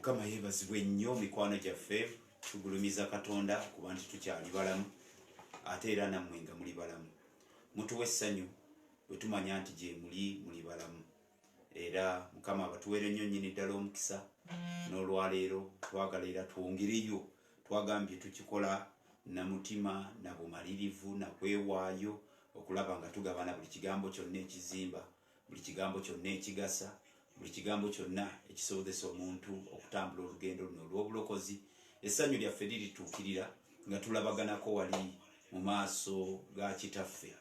Mukama yeebazibwe nnyo mikwano gyaffe tugulumiza Katonda kuba nti tukyali balamu ate era nammwe nga muli balamu. Mutuwe essanyu bwe tumanya nti gye muli balamu. Era Mukama abatuweere nnyo nnyini ddala omukisa n'olwaleero twagala era twongereyo twagambye tukikola na mutima na bumalirivu na kwewaayo okulaba nga tugabana buli kigambo kyonna ekizimba, buli kigambo kyonna ekigasa, buli kigambo kyonna ekisobozesa omuntu okutambula olugendo luno olw'obulokozi. Essanyu lyaffe lirituukirira nga tulabaganako wali mu maaso ga Kitaffe.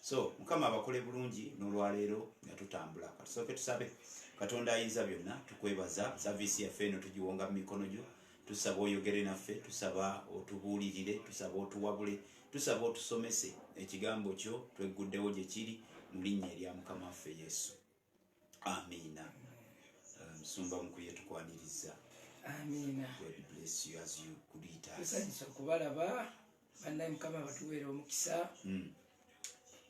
So Mukama abakole bulungi n'olwaleero nga tutambula. Katusooke tusabe. Katonda ayinza byonna tukwebaza saviisi yaffe eno tugiwonga mu mikono gyo. Tusaba oyogere naffe, tusaba otubuulirire, tusaba otuwabule, tusaba otusomese ekigambo kyo twegguddewo gye kiri mu linnya erya Mukama waffe Yesu. Amiina. Musumba mukulu yetukwaniriza. Amiina. God bless you as you greet us. Tusanyusa okubalaba bannaye Mukama batuweere omukisa.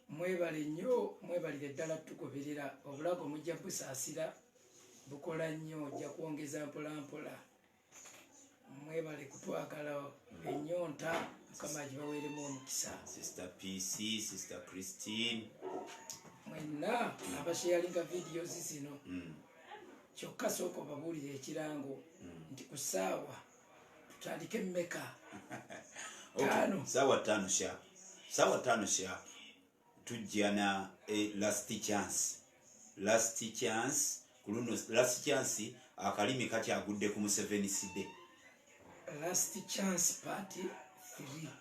Mwebale nnyo, mwebalire ddala tugoberera obulago mujja busaasira bukola nnyo, ojja kwongeza mpola mpola. Mwebale kutwagala ennyonta, Mukama agibaweeremu omukisa. Sister PC, Sister Christine. Mwenna abasharinga videos zino. Kyokka sooka babuulire ekirango nti ku ssaawa tutandike mmeka. Okay. Sawa 5 sharp. Sawa 5 sharp. Tujja na last chance. Last chance. Kuluno last chance akalimi kakyagudde ku Museveni side. Last chance part 3.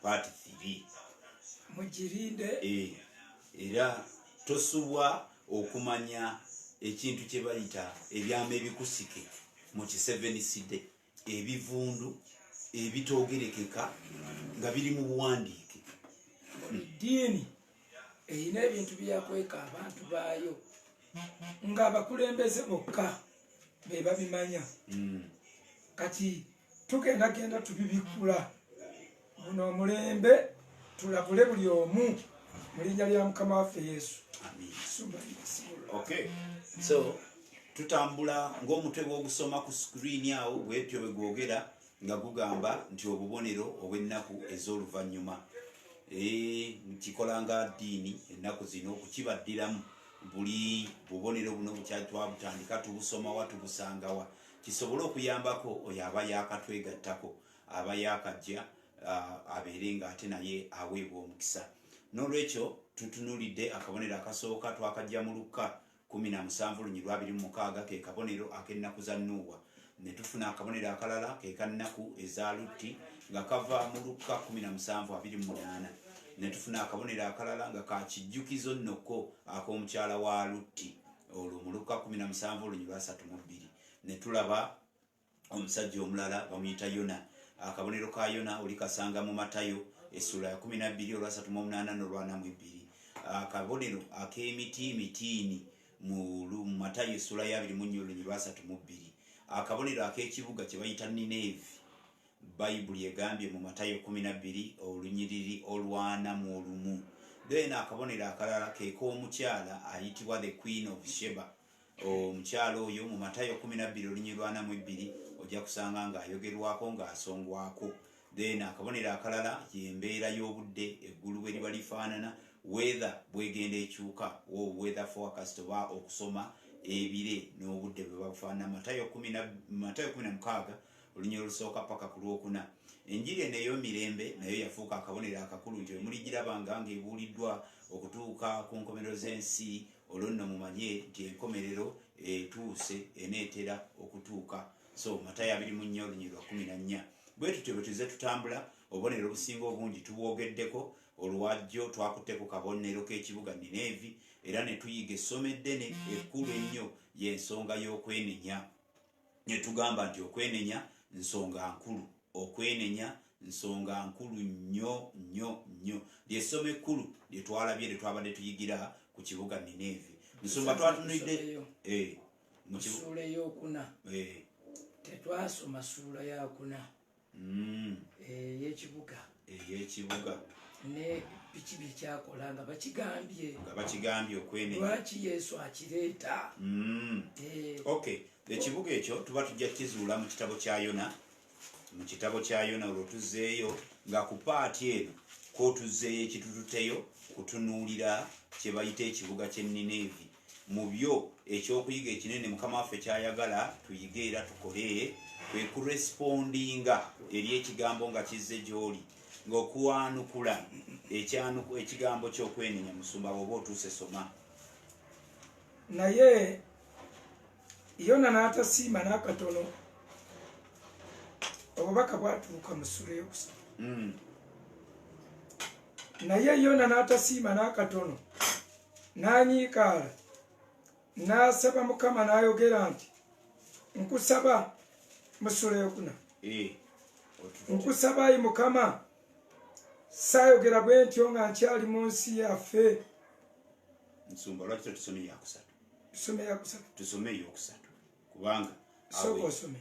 Part 3. Mujirinde. Era tosubwa okumanya ekintu kye bayita ebyama ebikusike mu Museveni side. Ebivundu ebitoogerekeka nga biri mu buwandiike. Ddiini eyina ebintu byakweka abantu baayo nga abakulembeze bokka be babimanya. Kati tugenda tubibikula buno omulembe tulabule buli omu mu linnya lya Mukama waffe Yesu. Amen. Okay. So tutambula ng'omutwe gw'ogusoma ku screen awo bwetyo bwe gwogera nga gugamba nti obubonero obw'ennaku ez'oluvannyuma. Kikolanga ddiini ennaku zino okukibaddiramu buli bubonero buno bukyatwabutandika tubusoma wa tubusangawa kisobole okuyambako oyo aba yakatwegattako aba yakajja abeere ng'ate naye aweebwa omukisa. N'olwekyo tutunulidde akabonero akasooka twakajja mu Luka 17:26 ke kabonero ak'ennaku za Nuuwa. Ne tufuna akabonero akalala ke kannaku eza Lutti nga kava mu Luka 17:28. Ne tufuna akabonero akalala nga ka kijjukizo nnoko ak'omukyala wa Lutti olwo mu Luka 17:32. Ne tulaba omusajja omulala bamuyita Yona. Akabonero ka Yona olikasanga mu Matayo essula ya 12:38-42. Akabonero ak'emitiini mu Matayo essula ya 24:32. Akabonero ak'ekibuga kye bayita Ninevi Bayibuli egambye mu Matayo 12:41. Then akabonero akalala ke k'omukyala ayitibwa the Queen of Sheba. Omukyala oyo mu Matayo 12:42 ojja kusanga ng'ayogerwako ng'asongwako. Then akabonero akalala y'embeera y'obudde eggulu bwe liba lifaanana weather bwegenda ekyuka weather forecast oba okusoma ebire n'obudde bwe bafaanana. Matayo 16 olunyiro lusooka paka ku lwokuna. Enjiri eno ey'omirembe nayo yafuuka akabonero akakulu nti muligirabanga ng'ebuuliddwa okutuuka ku nkomerero z'ensi olwo nno mumanye nti enkomerero etuuse eneetera okutuuka. So Matayo 24 olunyiro lwa 14. Bwe tutyo bwe tuze tutambula obubonero obusinga obungi tubwogeddeko. Olwajjo twakutteko kabonero k'ekibuga Ninevi era ne tuyiga essomo eddene ekkulu ennyo y'ensonga y'okwenenya. Ne tugamba nti okwenenya nsonga nkulu. Okwenenya nsonga nkulu nnyo nnyo nnyo. Ly'essomo ekkulu lye twalabye lye twabadde tuyigira ku kibuga Ninevi. Nsonga twatunulidde mu ssuula ey'okuna. Tetwasoma ssuula ya kuna. Ey'ekibuga. Ne biki bikyakola nga bakigambye okwenenya. Lwaki Yesu akireeta? Okay. ekibuga ekyo tuba tujja kizuula mu kitabo kya Yona, mu kitabo kya Yona olwo tuzzeeyo nga ku paati eno kotuzzeeyo ekitututeyo kutunuulira kye bayita ekibuga ky'e Ninevi. Mu byo ekyokuyiga ekinene Mukama waffe kyayagala tuyige era tukole kwe kurespondinga eri ekigambo nga kizze gy'oli ng'okuwanukula ekigambo ky'okwenenya. Musumba bw'oba otuuse soma. Naye Yona n'atasiima n'akatono obubaka bwatuuka mu ssula eyokusatu. Naye Yona n'atasiima n'akatono n'anyiikaala n'asaba Mukama n'ayogera nti nkusaba mu ssula eyokuna. Nkusaba ayi Mukama, saayogera bwe ntyo nga nkyali mu nsi yaffe. Nsumba lwaki tusome eyakusatu? Tusome eyakusatu. Tusome eyokusatu kubanga sooka osome.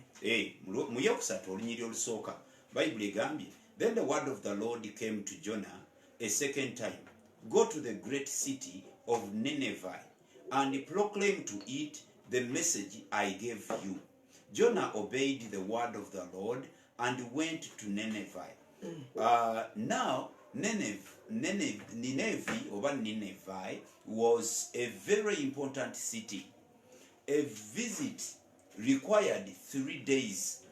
Mu yokusatu olunyiri olusooka Bayibuli egambye, then the word of the Lord came to Jonah a second time, go to the great city of Nineveh and proclaim to it the message I gave you. Jonah obeyed the word of the Lord and went to Nineveh. Now Nineveh was a very important city. A visit required 3 days.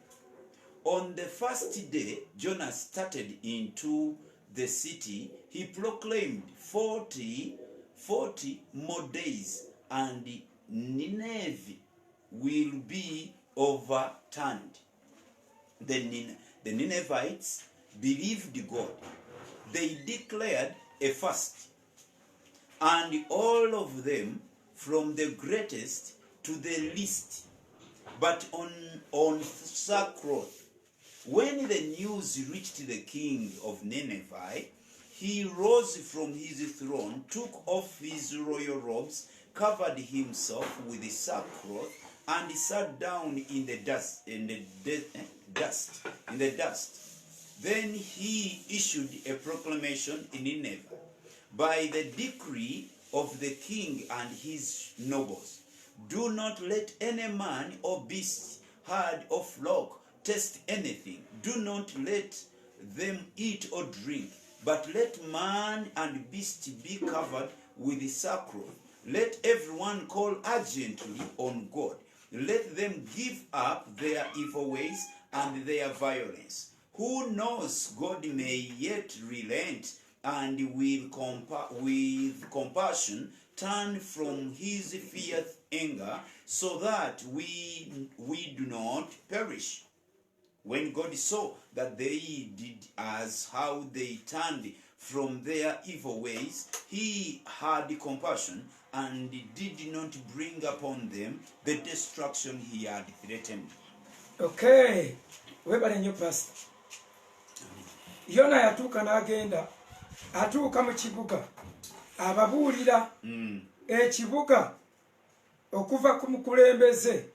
On the first day Jonah started into the city, he proclaimed 40 more days and Nineveh will be overturned. The Ninevites believed God. They declared a fast, and all of them, from the greatest to the least, but on sackcloth. When the news reached the king of Nineveh, he rose from his throne, took off his royal robes, covered himself with sackcloth, and sat down in the dust. Then he issued a proclamation in Nineveh, by the decree of the king and his nobles, do not let any man or beast, herd or flock taste anything. Do not let them eat or drink, but let man and beast be covered with sackcloth. Let everyone call urgently on God. Let them give up their evil ways and their violence. Who knows, God may yet relent and with compassion turn from his fierce anger, so that we do not perish. When God saw that they did as how they turned from their evil ways, he had compassion and did not bring upon them the destruction he had threatened. Okay, webale nnyo pastor. Yona yatuuka n'agenda, atuuka mu kibuga, ababuulira ekibuga okuva ku mukulembeze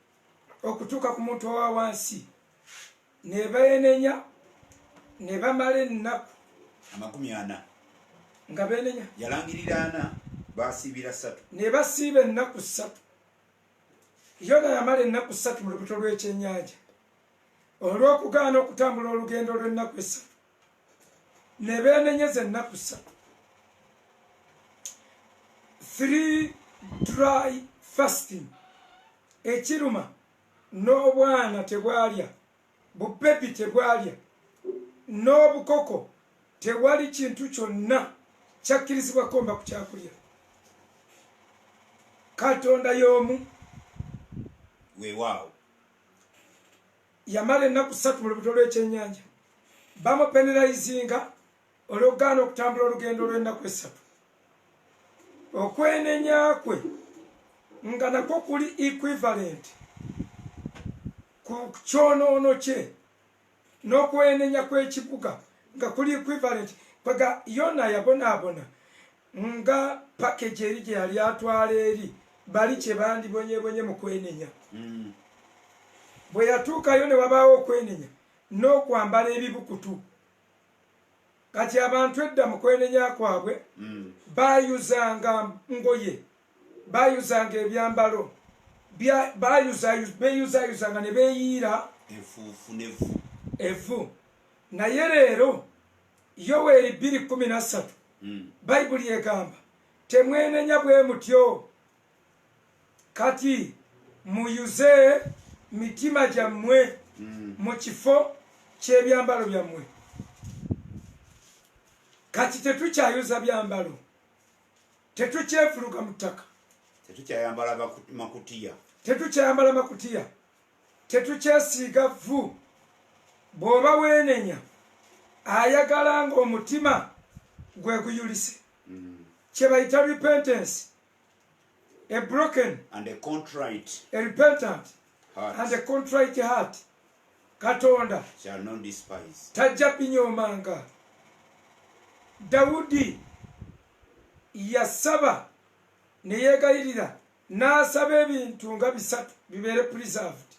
okutuuka ku muntu owa wansi, ne beenenya ne bamala ennaku 40 nga beenenya, yalangirira 4 basiibira 3 ne basiiba ennaku 3. Yona yamala ennaku 3 mu lubuto lw'ekyennyanja olw'okugaana okutambula olugendo lw'ennaku 3, ne beenenyeza ennaku 3. 3 dry fasting. Ekiruma n'obwana tebwalya, bubebi tebwalya, n'obukoko tewali kintu kyonna kyakkirizibwa komba ku kyakulya. Katonda y'omu weewaawo yamala ennaku 3 mu lubuto lw'ekyennyanja, bamupenerayizinga olw'okugaana okutambula olugendo lw'ennaku 3. Okwenenya kwe nga nakwo kuli equivalent ku kyonoono kye, n'okwenenya kw'ekibuga nga kuli equivalent. Kwega Yona yabonaabona nga package eri gye yali atwala eri bali kye bandibonyebonye mu kwenenya. Bwe yatuukayo ne wabaawo okwenenya n'okwambala ebibukutu. Kati abantu edda mu kwenenya kwabwe bayuzanga ngoye, bayuzanga ebyambalo, beyuzayuzanga ne beeyiira enfuufu nevu evvu. Naye leero Yoweri 2:13 bayibuli egamba temwenenya bwe mutyo kati muyuze mitima gyammwe mu kifo ky'ebyambalo byammwe. Kati tetukyayuza byambalo, tetukyefuluka mu ttaka, tetukyayambala makutiya, tetukyayambala makutiya, tetukyesiiga vvu. Bw'oba weenenya ayagala ng'omutima gwe guyulise, kye bayita repentance, a broken and a contrite a repentant heart and a contrite heart. Katonda shall not despise. tajja binyoomanga. Dawudi yasaba ne yeegayirira n'asaba ebintu nga 3 bibeere preserved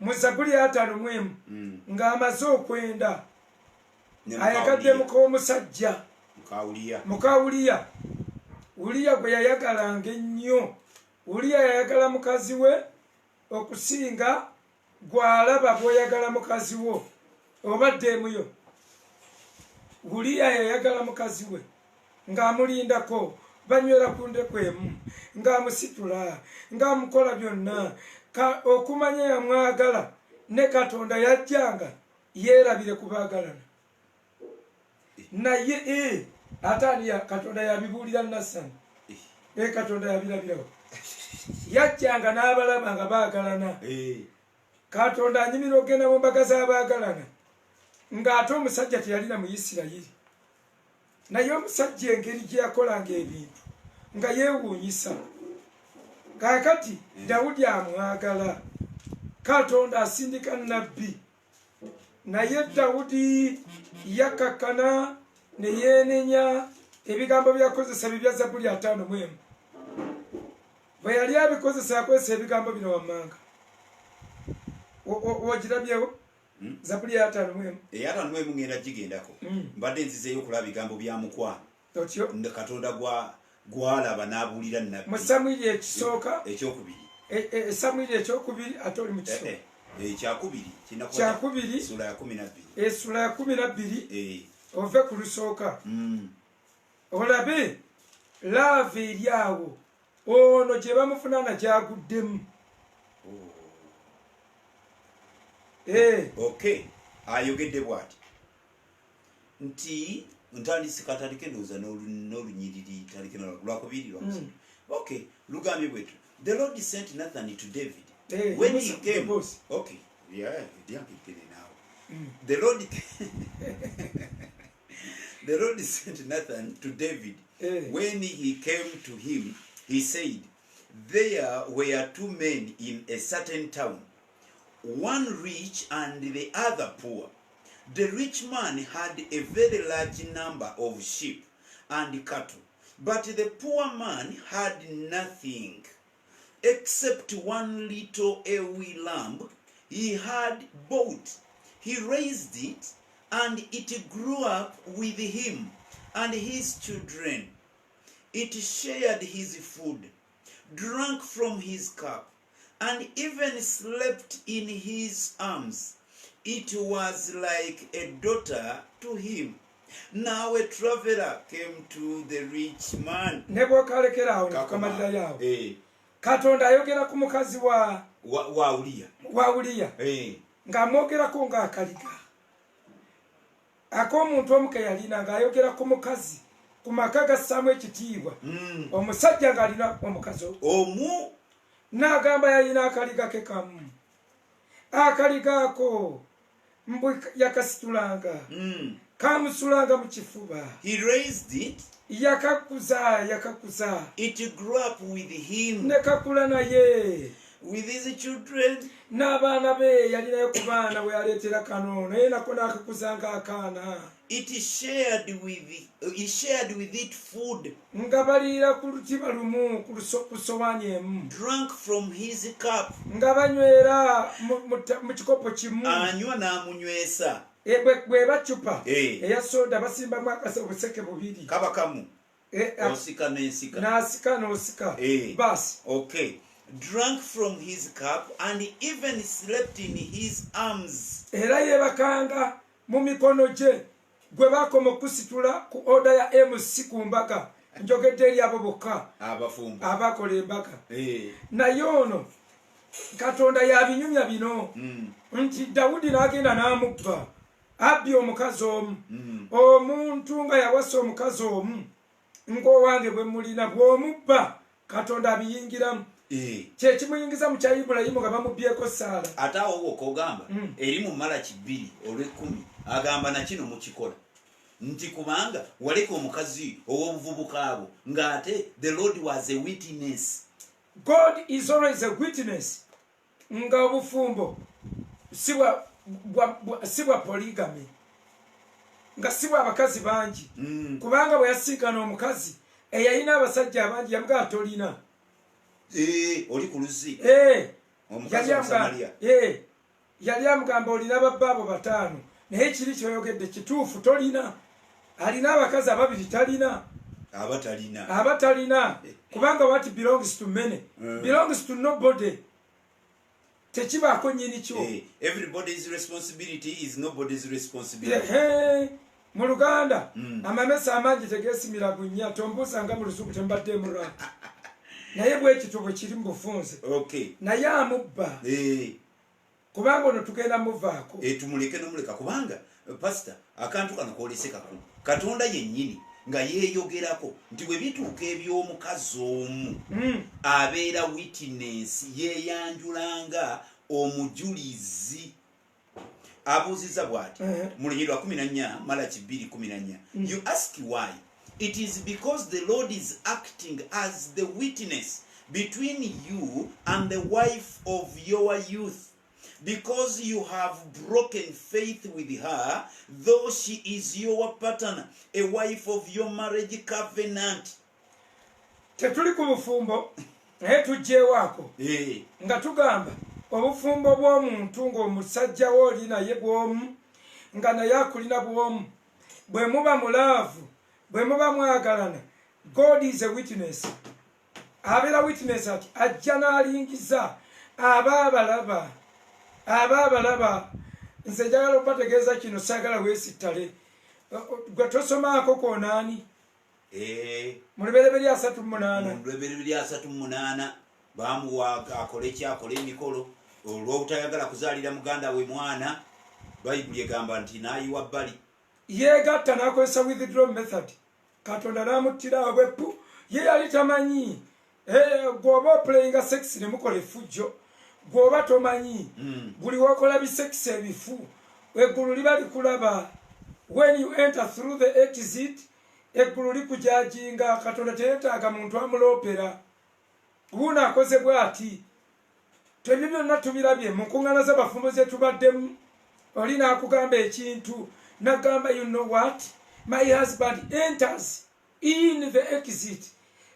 mu Zabbuli 5:1 ng'amaze okwenda ayagadde muk'omusajja muka Uliya. Uliya gwe yayagalanga ennyo. Uliya yayagala mukazi we okusinga gw'alaba bw'oyagala mukazi wo. Obadde emuyo. Uliya yayagala mukazi we ng'amulindako, banywera ku ndeku emu, ng'amusitula, ng'amukola byonna. Okumanya yamwagala ne Katonda yajjanga yeerabire ku baagalana. Naye ate Katonda yabibuulira Nasani. Katonda yabirabirawo. Yajjanga n'abalaba nga baagalana. Katonda anyumira okgenda mu mbaga z'abaagalana ng'ate omusajja teyalina mu Isirayiri. Naye omusajja engeri gye yakolanga ebintu nga yeewuunyisa. Kaakati Dawudi amwagala, Katonda asindika nnabbi. Naye Dawudi yakakkana ne yeenenya ebigambo byakozesa bibya Zabbuli 5:1. Bwe yali abikozesa yakozesa ebigambo bino wammanga. Ogirabyewo? Zabbuli 5:1. 5:1 ngenda gigendako. Mbadde nzizeeyo okulaba bigambo bya mukwano. Otyo? Katonda gwalaba n'abuulira nnabbi. Mu Samwiri ekisooka ekyokubiri. Samwiri ekyokubiri ate oli mu kisooka. Kyakubiri sura ya 12. Sura ya 12 ove ku lusooka. Olabe laava eri awo ono gye bamufunaana gyaguddemu. Okay, ayogedde bw'ati nti ntandisika tandike ndowooza n'olunyiriri tandike lwakubiri lwakusatu. Okay, lugambye bwetu the Lord sent Nathan to David when he came. Okay, yeah, now the Lord sent Nathan to David when he came to him. He said, there were 2 men in a certain town, one rich and the other poor. The rich man had a very large number of sheep and cattle, but the poor man had nothing except one little ewe lamb he had bought. He raised it, and it grew up with him and his children. It shared his food, drank from his cup, and even slept in his arms. It was like a daughter to him. Now a traveler came to the rich man. Katonda ayogera ku mukazi wa Uliya ng'amwogerako ng'akaliga. Ak'omuntu omuke yalina ng'ayogera ku mukazi ku maka gassaamu ekitiibwa. Omusajja ng'alina omukazi omu n'agamba yalina akaliga ke kamu. Akaliga ako mbu yakasitulanga kamusulanga mu kifuba. He raised it. Yakakuza. It grew up with him. Nekakula naye. With his children. N'abaana be yalinayo ku baana bwe yaleetera kano naye nako n'akakuzanga akaana. It shared with it food. Nga baliira ku lutiba lumu ku sowaani emu. Drank from his cup. Nga banywera mu kikopo kimu. Anywa n'amunywesa. Bwe bacupa eya soda basimbamu obuseke bubiri. Kaba kamu. Osika n'ensika. N'asika n'osika. Basi. Okay. drank from his cup, and even slept in his arms. Era yebakanga mu mikono gye gwe bakoma okusitula ku oda ya MC ku mbaga. Njogedde eri abo bokka abakola embaga. Naye ono Katonda yabinyumya bino nti Dawudi n'agenda n'amubba abbi omukazi omu. Omuntu nga yawasa omukazi omu ng'owange bwe mulina bw'omubba Katonda abiyingiramu. Kyekimuyingiza mu kya Ibulayimu nga bamubbyeko Saala. Ate awo bw'okogamba eri mu Malaki 2:10 agamba na kino mukikola nti kubanga waleka omukazi ow'obuvubuka abo ng'ate the Lord was a witness. God is always a witness. Nga obufumbo si bwa polygamy, nga si bwa abakazi bangi. Kubanga bwe yasinkana omukazi eyalina abasajja abangi yamugaa tolina. Oli ku luzzi omukazi wa Samaliya yali amugamba olina babbaabo 5 naye kiri kyoyogedde kituufu tolina. Alina abakazi 2 talina. Abatalina kubanga what belongs to many belongs to nobody. Tekibaako nyini kyo. Everybody's responsibility is nobody's responsibility. Mu Luganda amamesa amangi tegeesimira bunnya tombuusa nga mu Lusuku tembadde mura. Naye bwe kitubo kiri mu bufunze. Naye amubba. Kubanga ono tugenda muvaako. Tumuleke nomuleka kubanga pastor akantu kano kolesekako Katonda yennyini nga yeeyogerako nti bwe bituuka eby'omukazi omu abeera witness yeeyanjulanga omujulizi. Abuuziza bw'ati mu Lunyiriri lwa 14 Malaki 2:14 you ask why. It is because the Lord is acting as the witness between you and the wife of your youth, because you have broken faith with her, though she is your partner, a wife of your marriage covenant. Tetuli ku bufumbo naye tujjeewaako nga tugamba obufumbo bw'omuntu ng'omusajja wooli naye bw'omu nga naye akulina bw'omu bwe muba mulaavu bwe muba mwagalana. God is a witness. Abeera witness ati ajja n'alingiza abaabalaba. Nze njagala okubategeeza kino saagala weesittale. Gwe tosomaako koonaani mu Lubereberye 3:8 baamuwa akole kyakole emikolo olw'obutayagala kuzaalira muganda we mwana. Bayibuli egamba nti n'ayiwa bbali. Yeegatta n'akozesa withdraw method. Katonda n'amuttira bweppu ye yali tamanyi. Gwoba oplayinga sex ne mukola effujjo gwoba tomanyi buli wakola bisekisi ebifu eggulu liba likulaba. When you enter through the exit eggulu likujajinga. Katonda teyeetaaga muntu amuloopera. Buno akoze bw'ati. Twebyo byonna tubirabye mu nkuŋŋaana z'abafumbo ze tubaddemu. Oli n'akugamba ekintu n'agamba you know what, my husband enters in the exit.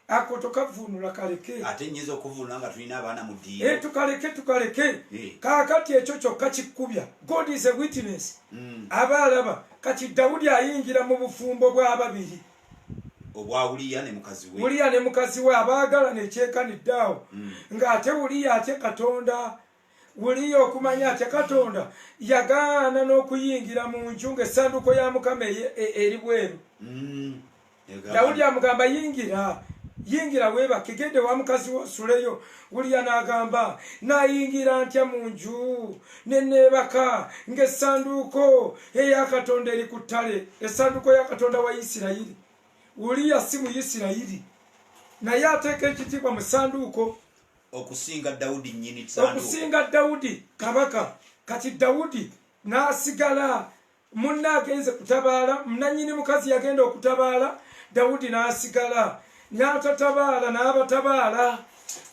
Ako tokavunula kaleke. Ate nyiza okuvunula nga tulina abaana mu ddiiro. Tukaleke. Kaakati ekyo kyokka kikkubya. God is a witness. Abaalaba kati Dawudi ayingira mu bufumbo bw'ababiri. Obwa Uliya ne mukazi we. Uliya ne mukazi we abaagala nekyekaniddeawo. Ng'ate Uliya atye Katonda. Uliya okumanya atya Katonda yagaana n'okuyingira mu nju ng'essanduuko ya Mukama eri bweru. Dawudi amugamba yingira weebake gende wa mukazi wo osuleyo. Uliya n'agamba nayingira ntya mu nju ne neebaka ng'essanduuko eya Katonda eri ku ttale, essanduuko ya Katonda wa Isirayiri. Uliya si mu Isirayiri naye ateeka ekitiibwa mu ssanduuko okusinga Dawudi nnyini ssanduuko. Okusinga Dawudi kabaka. Kati Dawudi n'asigala munne agenze kutabaala, munannyini mukazi yagenda okutabaala, Dawudi n'asigala n'atatabaala n'abatabaala.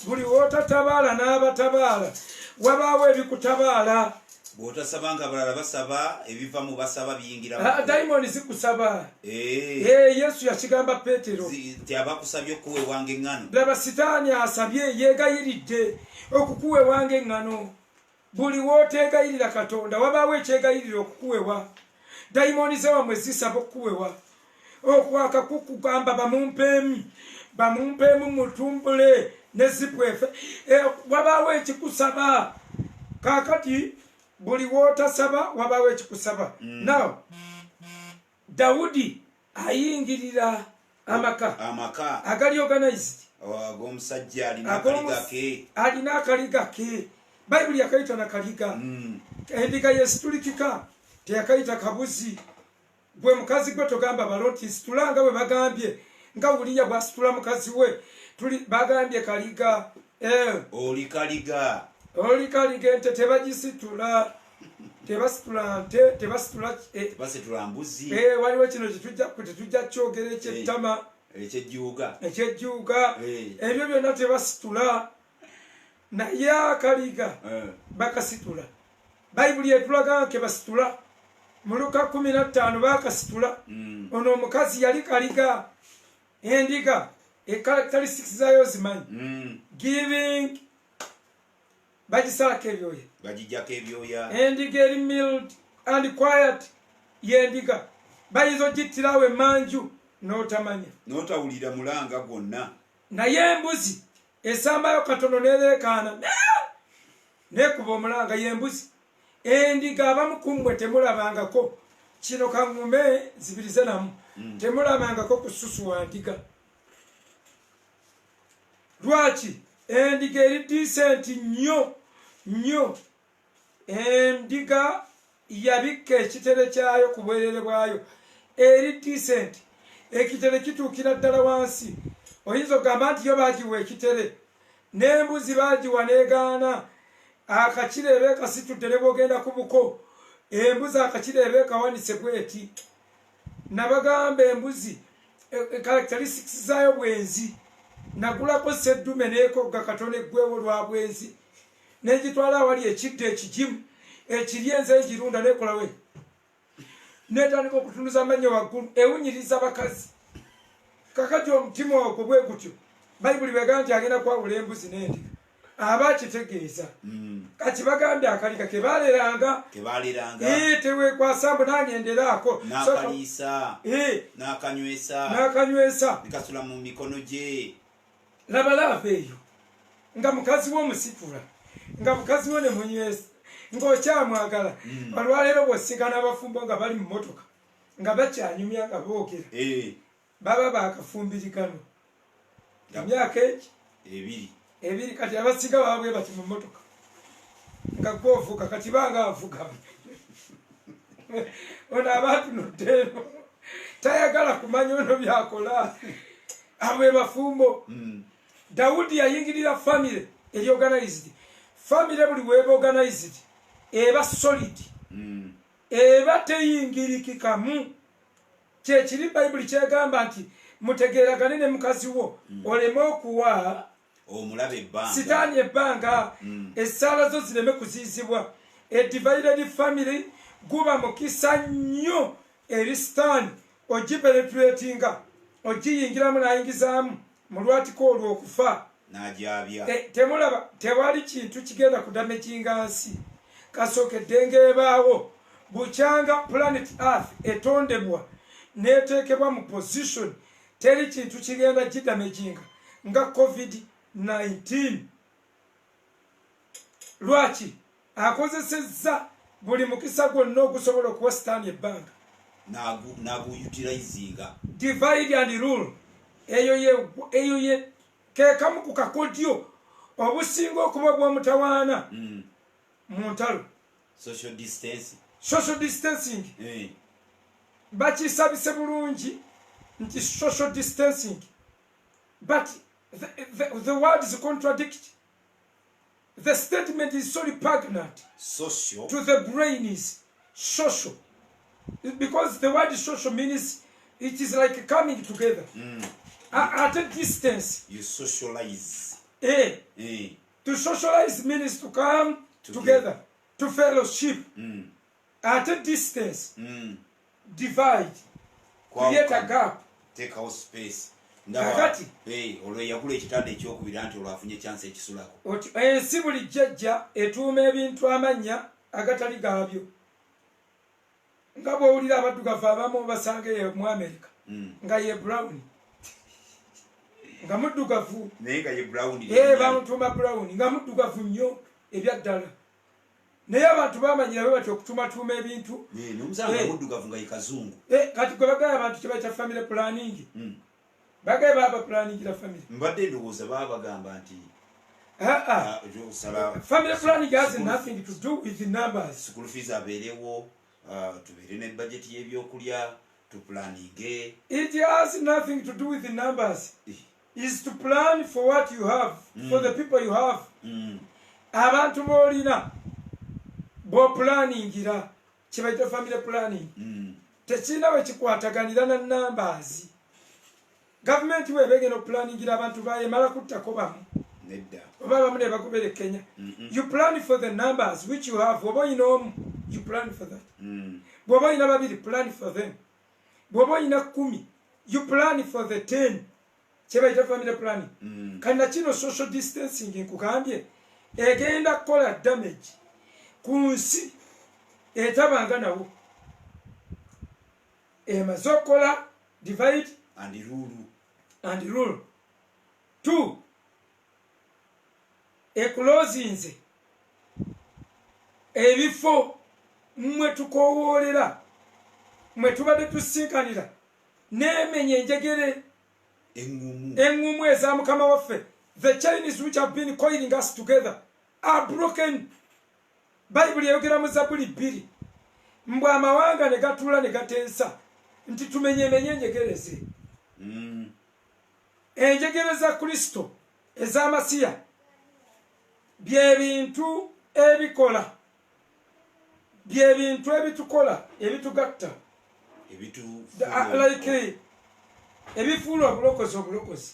Buli w'otatabaala n'abatabaala wabaawo ebikutabaala. Bw'otasabanga abalala basaba ebiva mu basaba biyingira mu. Dayimoni zikusaba. Yesu yakigamba Peetero nti abakusabye okukuweewanga eŋŋano. Laba sitaani asabye yeegayiridde okukuweewanga eŋŋano. Buli w'oteegayirira Katonda wabaawo ekyegayirira okukuwewa. Dayimoni ze wamwe zisaba okukuwewa. Okwaka kukugamba bamumpeemu mutumbule ne zipwefe wabaawo ekikusaba kakati buli wootasaba wabaawo ekikusaba now Daudi ayingirira amaka agali organized ag'omusajja alina akaliga ke bayibuli yakayita nakaliga endiga yesitulikika teyakayita kabuzi bwe mukazi gwe togamba baloti situlanga bwe bagambye nga Uliya bwasitula mukazi we bagambye kaliga oli kaliga ente tebagisitula tebasitula mbuzi waliwo kino tetujja kyogera ekyettama ekyejjuuga ebyo byonna tebasitula naye akaliga bakasitula bayibuli etulaga nke basitula mu Luka 15 bakasitula ono omukazi yali kaliga endiga characteristics zayo zimanyi giving bagisalako ebyoya bagijjako ebyoya endiga eri mild and quiet yendiga bayinza ogittirawo emanju n'otawulira mulanga gwonna naye embuzi esambayo katono nereekaana nekuba omulanga yembuzi endiga abamu kummwe temulabangako kino kaŋŋume zibirize namu temulabangako ku ssusu wa ndiga lwaki endiga eri decent nnyo endiga yabikka ekitere kyayo ku bwerere bwayo eri decent ekitere kituukira ddala wansi oyinza okugamba nti yo baagiwa ekitere n'embuzi baagiwa n'egaana akakireeba ekasitudde ne bwogenda ku buko embuzi akakireeba ekawanise bweti nabagamba embuzi characteristics zaayo bwenzi nagulako seddume neekogga katono eggwewo lwa bwenzi negitwala awali ekidde ekigimu ekiri enze egirunda nekolawe netandika okutunuza amannyo waggulu ewunyiriza bakazi kakati omutima ogwo bwe gutyo bayibuli begamba nti agenda kwawula embuzi n'endiga aba kitegeeza kati bagambye akaliga kebaleranga tewekwasa mbu nangenderaako nakanywesa nekasula mu mikono gye labalaavu eyo nga mukazi w'omusitula nga mukazi we ne munywesa ng'okyamwagala olwaleero bw'osigana abafumbo nga bali mu motoka nga bakyanyumya nga boogera baba bakafumbirigano emyaka eki ebiri kati abasiga baabwe bati mu motoka nga gwovuga kati banga avuga ono abatunuddeeno tayagala kumanya ono byakola abwe bafumbo Dawudi yayingirira family eri organized family buli weba organized eba solid eba teyingirikikamu kyekiri bayibuli kyegamba nti mutegeeragane ne mukazi wo oleme okuwa sitaani ebbanga essaala zo zireme kuziizibwa edivided family guba mukisa nnyo eri sitaani ogipenetratinga ogiyingiramu n'ayingizaamu mu lwatika olwo okufa temulaba tewali kintu kigenda kudamaginga nsi kasookedde ng'ebaawo bukyanga planet earth etondebwa neteekebwa mu position teri kintu kigenda gidamaginga nga covid-19 lwaki akozesezza buli mukisa gwonna ogusobola okuwa sitaani ebbanga naguyutilizinga divide and rule eyo ye kekamu ku kakodyo obusinga okuba bw'omutawaana mu ntalo social distancing bakisabise bulungi nti social distancing but the word is contradict. The statement is so repugnant to the brain is social because the word social means it is like coming together at a distance. You socialize. To socialize means to come together to fellowship at a distance. Divide, create a gap, take out space. Kakati olwo yagula ekitanda ekyokubira nti olwafunye chance ekisulako ensi buli jjajja etuuma ebintu amannya agatali gaabyo nga bw'owulira abaddugavu abamu basanga ye mu America nga ye brown nga muddugavu naye nga ye brown bamutuma brown nga muddugavu nnyo ebyaddala naye abantu bamanyira be bati okutumatuuma ebintu nomusanga muddugavu nga ye kazungu kati gwe bagaya abantu kyebayita family planning bagaye baba planning la family mbadde ndowooza babagamba nti family planning has nothing to do with the numbers. School fees abeerewo tubeere ne budget y'ebyokulya to planning. It has nothing to do with the numbers. Is to plan for what you have, for the people you have. Abantu bolina bo planningira kibaita family planning. Tekina we kikwataganira na numbers. Government we begeno planningira abantu baye mala kuttako bamu. Nedda. Baba mune bakubere Kenya. You plan for the numbers which you have. Bobo ino you plan for that. Bobo ina babiri plan for them. Bobo ina 10 you plan for the 10. Cheba ita family planning. Kana chino social distancing nkugambye egenda kola damage kunsi etabanga nawo. Mazokola divide and rule. 2 closings ebifo mwe tukowoolera mwe tubadde tusinkanira n'emenya enjegere engumu eza mukama waffe. The Chinese which have been coiling us together are broken. Bible yayogera mu Zabuli 2 mbwa amawanga ne gatula ne gatensa nti tumenye enjegereze enjegereza Kristo ez'amasiya byebintu ebikola byebintu ebitukola ebitugatta like ebifuula obulokozi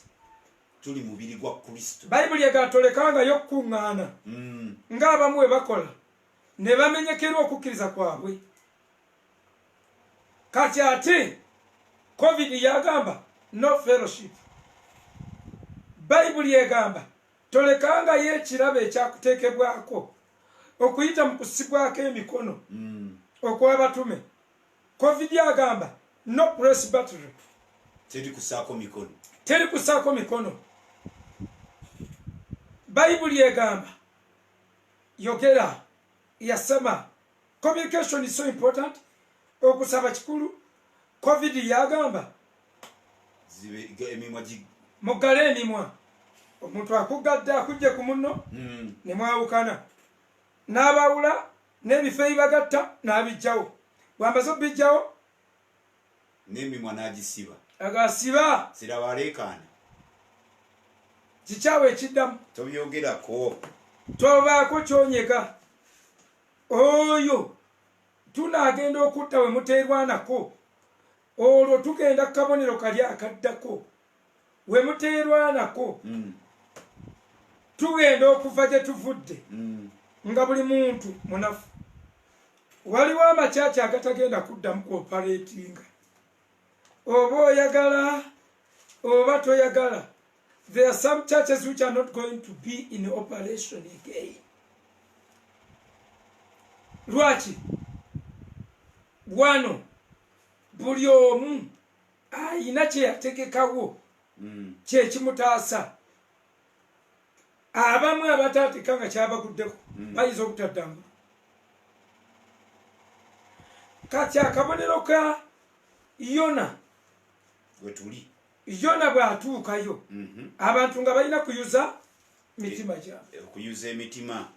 tuli mubiri gwa Kristo. Bible yegatolekanga yokuŋŋaana ng'abamu we bakola ne bamenyekerwa okukkiriza kwabwe. Kati ate COVID yagamba no fellowship. Bible yegamba tolekanga yekirabo ekyakuteekebwako okuyita mu kusibwako emikono okw'abatume. COVID agamba no press battery. Teri kusaako mikono. Bible yegamba yogera yasema communication is so important. Okusaba kikulu. COVID yagamba mugale emimwa. Omuntu akugadde akujje ku munno ne mwawukana n'abawula n'ebifo ebibagatta n'abijjawo. Bw'amaze okubijjawo n'emimwa n'agisiba agasiba sirabaleekaana kikyawe ekiddamu tobyogerako tobaako kyonyega. Oyo tunaagenda okutta we muteerwanako olwo tugenda ku kabonero kali akaddako we muteerwanako tugenda okuva gye tuvudde nga buli muntu munafu. Waliwo amakyaki agatagenda kuddamu kuoperatinga oba oyagala oba toyagala. There are some churches which are not going to be in operation again. Lwaki wano buli omu ayina kye yategekawo kyekimutaasa. Abamu abataatika nga kyabaguddeko bayinza obutaddangu. Kati akabonero ka Yona wetuli Yona bw'atuukayo abantu nga balina kuyuza mitima gyabwe. Kuyuza emitima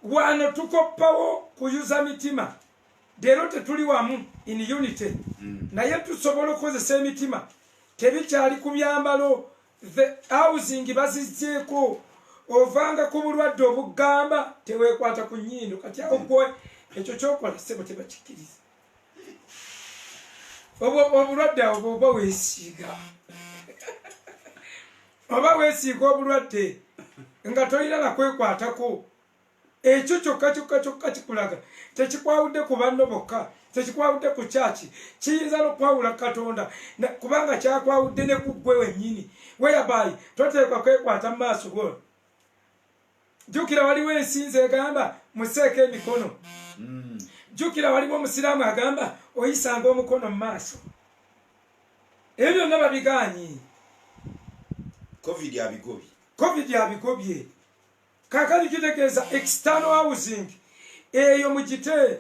wano tukoppawo kuyuza mitima. Leero tetuli wamu in unity naye tusobola okukozesa emitima. Tebikyali ku byambalo the housing bazizzeeko ovanga ku bulwadde obugamba teweekwata ku nnyindo. Kati awo gwe ekyo kyokola sebo tebakikkiriza. Obulwadde awo oba weesiiga oba weesiiga obulwadde nga tolina nakwekwatako. Ekyo kyokka kikulaga tekikwawudde ku banno bokka, tekikwawudde ku kyaki, kiyinza n'okwawula Katonda kubanga kyakwawudde ne ku ggwe wennyini whereby toteekwa kwekwata mu maaso go. Jjukira waliwo ensinzi egamba museeko emikono. Jjukira waliwo omusiraamu agamba oyisanga omukono mu maaso. Ebyo byonna babigaanyi. covid abigobye kakali kitegeeza external housing eyo mugite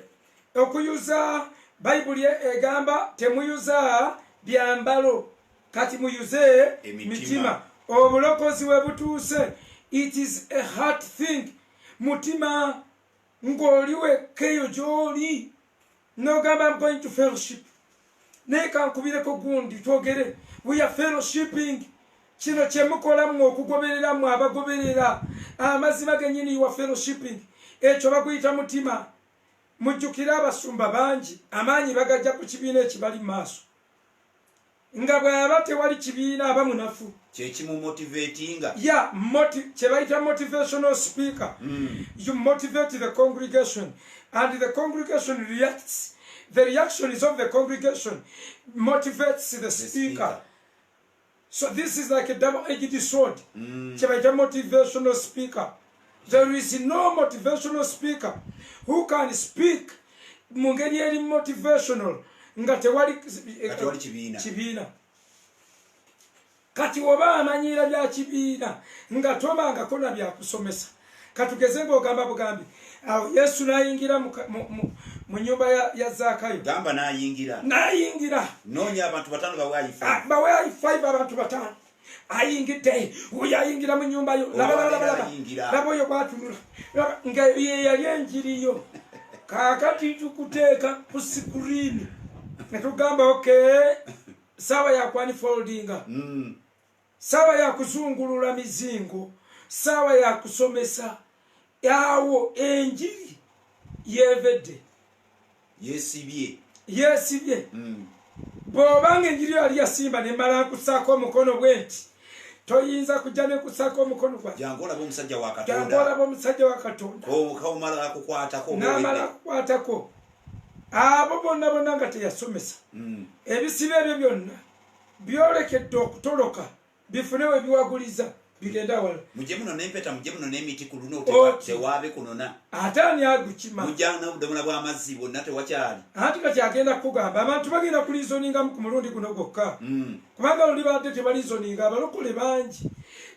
okuyuza bayibuli egamba temuyuza byambalo kati muyuze mitima obulokozi we butuuse it is a hard thing mutima ng'oliwe keyo gy'oli nogamba I'm going to fellowship naye kankubireko gundi twogere we are fellowshipping kino kyemukolamu okugobereramu abagoberera amazima genyini you are fellowshipping ekyo baguyita mutima mujjukire abasumba bangi amaanyi bagajja ku kibiina ekibali mu maaso nga bw'aba tewali kibiina aba munafu kyekimumotivatinga kyebayita motivational speaker you motivate the congregation and the congregation reacts the reactions of the congregation motivates the speaker. So this is like a double-edged sword. Kyebayita motivational speaker. There is no motivational speaker who can speak mu ngeri eri motivational nga tewali kibiina. Kati oba amanyira bya kibiina nga tobangako na byakusomesa katugeze ng'ogamba bugambi awo Yesu n'ayingira mu nyumba ya Zakayo gamba n'ayingira noonya abantu 5 bawe 5 abantu 5 ayingidde uyo ayingira mu nyumba yo laba oyo bwatunula nga yali enjiriyo kakati tukuteeka ku sikuriini netugamba okay sawa ya kwanifoldinga sawa ya kuzungulula mizingo sawa ya kusomesa yawo enjiri yevedde yesibye bw'obanga enjiri yali yasimba ne mala nkusaako omukono bwenti toyinza kujja ne kusaako omukono gwa jangolaba omusajja wa Katonda n'amala akukwatako abo bonna nga teyasomesa ebisibe ebyo byonna byolekedde okutoloka bifune we biwaguliza bigenda wala mujje muno n'empeta mujje muno n'emiti ku luno tewaabe kunona ate ani agukima mujja n'obudomola bw'amazzi bwonna tewakyali anti kati agenda kukugamba abantu bagenda kulizoningamu ku mulundi guno gwokka kubanga luli badde tebalizoninga abalokole bangi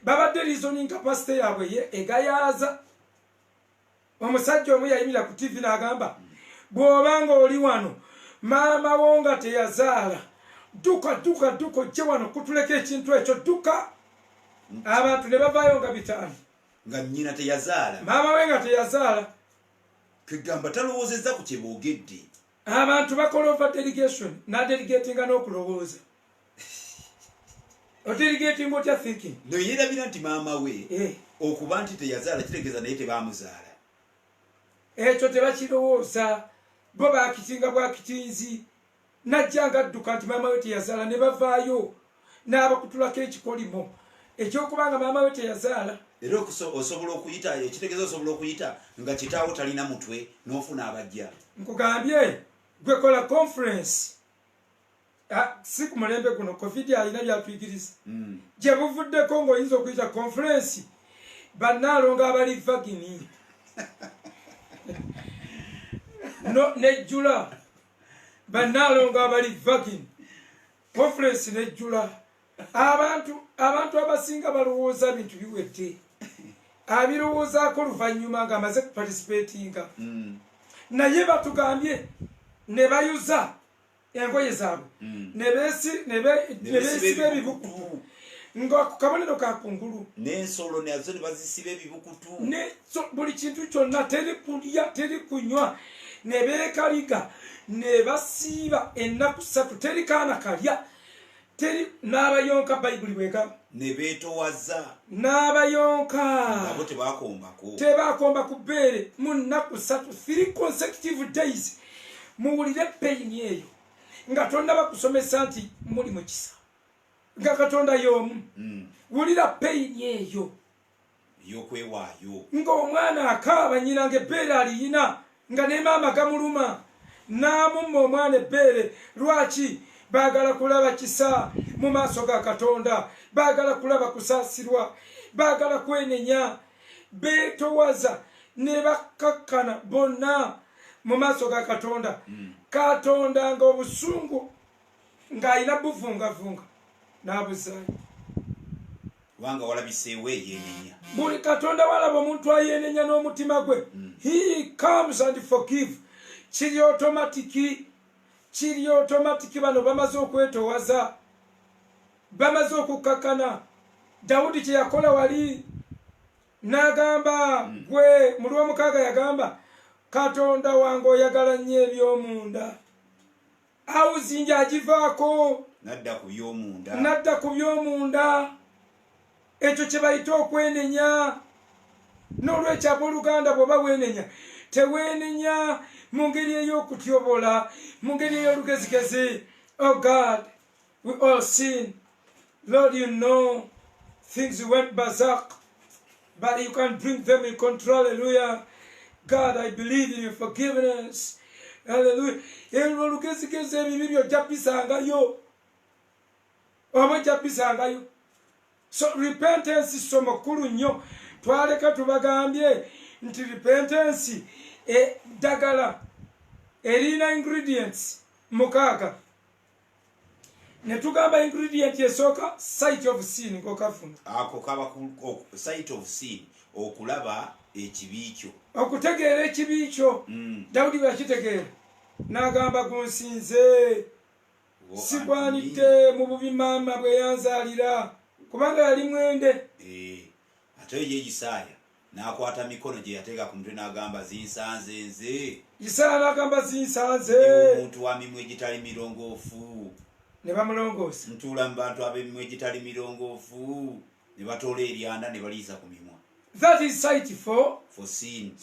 babadde lizoninga pasite yaabwe egayaaza omusajja omu yayimira ku TV n'agamba bw'obanga oli wano maama wo nga teyazaala duka ojje wano kutuleka ekintu ekyo duka abantu ne bavaayo nga 5 nga nnyina teyazaala maama we nga teyazaala kigamba talowoozezza ku kyeboogedde abantu bakola over delegation nadelegatinga n'okulowooza odelegating otya thinking noyerabira nti maama we okuba nti teyazaala kitegeeza naye tebaamuzaala ekyo tebakirowooza bo bakitinga bwakitinzi najja nga adduka nti maama we teyazaala ne bavaayo n'abakutulako ekikolimo ekyokubanga maama we teyazaala era osobola okuyita ekitegeeza osobola okuyita nga kitaawo talina mutwe n'ofuna abajja nkugambye gwekola conference si ku mulembe guno covid alina byatuyigiriza gye buvuddeko ng'oyinza okuyita conference bannaalonga abali vagini nejjula bannaalonga abali vagini conference nejjula abantu abasinga balowooza bintu biwedde abirowoozaako luvannyuma ng'amaze kuparticipatinga naye batugambye ne bayuza engoye zaabwe ne beesiba ebibukutu nga ku kabonero ka kungulu n'ensolo nazo ne bazisiba ebibukutu buli kintu kyonna teri kulya teri kunywa ne beekaliga ne basiiba ennaku 3 teri kaana kalya teri n'abayonka bayibuli bwegamba ne beetowaza n'abayonka nabo tebaakomba ku bbeere mu nnaku 3 consecutive days muwulire peyini eyo nga tonda bakusomesa nti muli mu kisa nga Katonda y'omu wulira peyini eyo y'okwewaayo ng'omwana akaaba nnyina ng'ebbeere aliyina nga ne maama gamuluma n'amumma omwana ebbeere lwaki baagala kulaba kisa mu maaso ga Katonda baagala kulaba kusaasirwa baagala kwenenya beetowaza ne bakkakkana bonna mu maaso ga Katonda Katonda nga obusungu ng'alina buvungavunga n'abuzaayo kubanga walabiseewo eyenenya. Buli Katonda walaba omuntu ayenenya n'omutima gwe, he comes and forgive. Kiri automatic. Bano bamaze okwetoowaza, bamaze okukakana. Dawudi kye yakola wali n'agamba gwe mu Lwomukaaga yagamba Katonda wange oyagala nnyo eby'omunda. Awuzinja agivaako Nadda ku by'omunda. Ekyo kye bayita okwenenya. N'olwekyo abooluganda bw'oba weenenya, teweenenya mu ngeri ey'okutyobola, mu ngeri ey'olugezigezi. Oh God, we all sin. Lord, you know things went berserk, but you can bring them in control. Hallelujah. God, I believe in your forgiveness. Hallelujah. Olugezigezi ebibi by'ojja bisangayo. Oba ojja bisangayo. So repentance somo kulu nnyo. Twaleka tubagambye nti repentance dagala erina ingredients mukaaga. Ne tugamba ingredient esooka sight of sin kokafuna. Ako kaba sight of sin, okulaba ekibi kyo. Okutegeera ekibi kyo. Dawudi bw'akitegeera n'agamba gunsinze sigwanidde mu bubi maama bwe yanzaalira kubanga yali mwende. Ate ye Isaaya n'akwata mikono gye yateeka ku mutwe n'agamba zinsanze nze. Isaaya n'agamba zinsanze. Omuntu wa mimwa egitali mirongoofu. Ne bamulongoosa. Ntuula mu bantu ab'emimwa egitali mirongoofu. Ne batoola eryanda ne baliisa ku mimwa. That is sight for sin.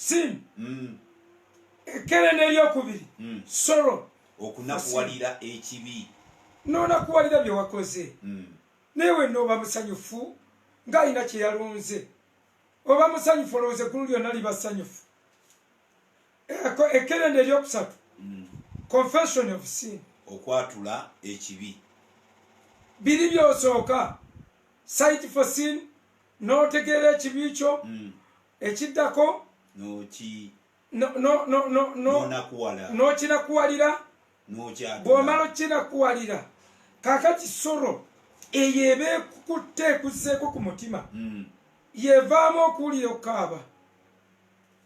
Ekere n'eryokubiri. Sorrow. Okunakuwalira ekibi. N'onakuwalira bye wakoze. Newe n'oba musanyufu ng'alina kye yalonze. Oba musanyufu olowooza eggulu lyonna liba ssanyufu. Ekkere n'eryokusatu. Confession of sin. Okwatula ekibi. Biri by'osooka. Sight for sin. N'otegeera ekibi kyo. Ekiddako. N'okinakuwalira. Bw'omala okinakuwalira. Kaakati sorrow eyo eba ekukutte ekuzzeeko ku mutima. Yevaamu okuwulira okukaaba.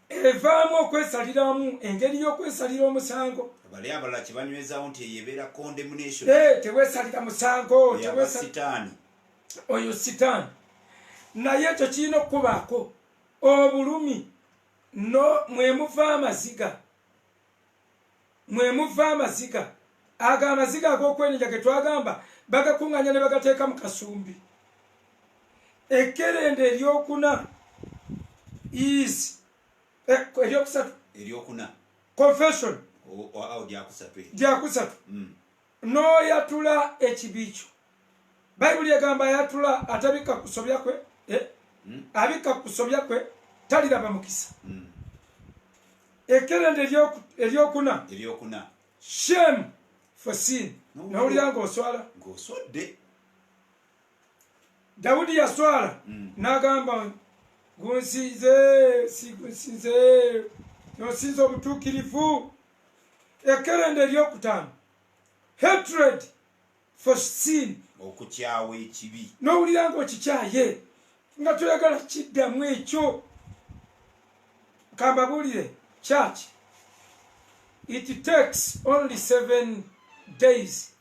Evaamu okwesaliramu engeri y'okwesalira omusango. Bali abalala kye banywezaawo nti eyo ebeera condemnation. Teweesalira musango. Sitaani. Oyo sitaani. Naye ekyo kirina okubaako obulumi. Mwemuva amaziga. Ago amaziga ag'okwenenya ge twagamba bagakuŋŋanya ne bagateeka mu kasumbi. Ekkerende eryokuna is eryokuna confession gyakusatu. N'oyatula ekibi kyo. Bayibuli egamba ayatula atabikka kusobya kwe, abikka kusobya kwe taliraba mukisa. Ekkerende eryokuna shame for sin. Nawulira ng'oswala. Ng'oswadde. Dawudi yaswala n'agamba gunsinze nosinze obutuukirivu. Ekkerende eryokutaano hatred for sin. Okukyawa ekibi. N'owulira ng'okikyaye nga toyagala kiddamu ekyo. Kambabuulire church, it takes only 7 days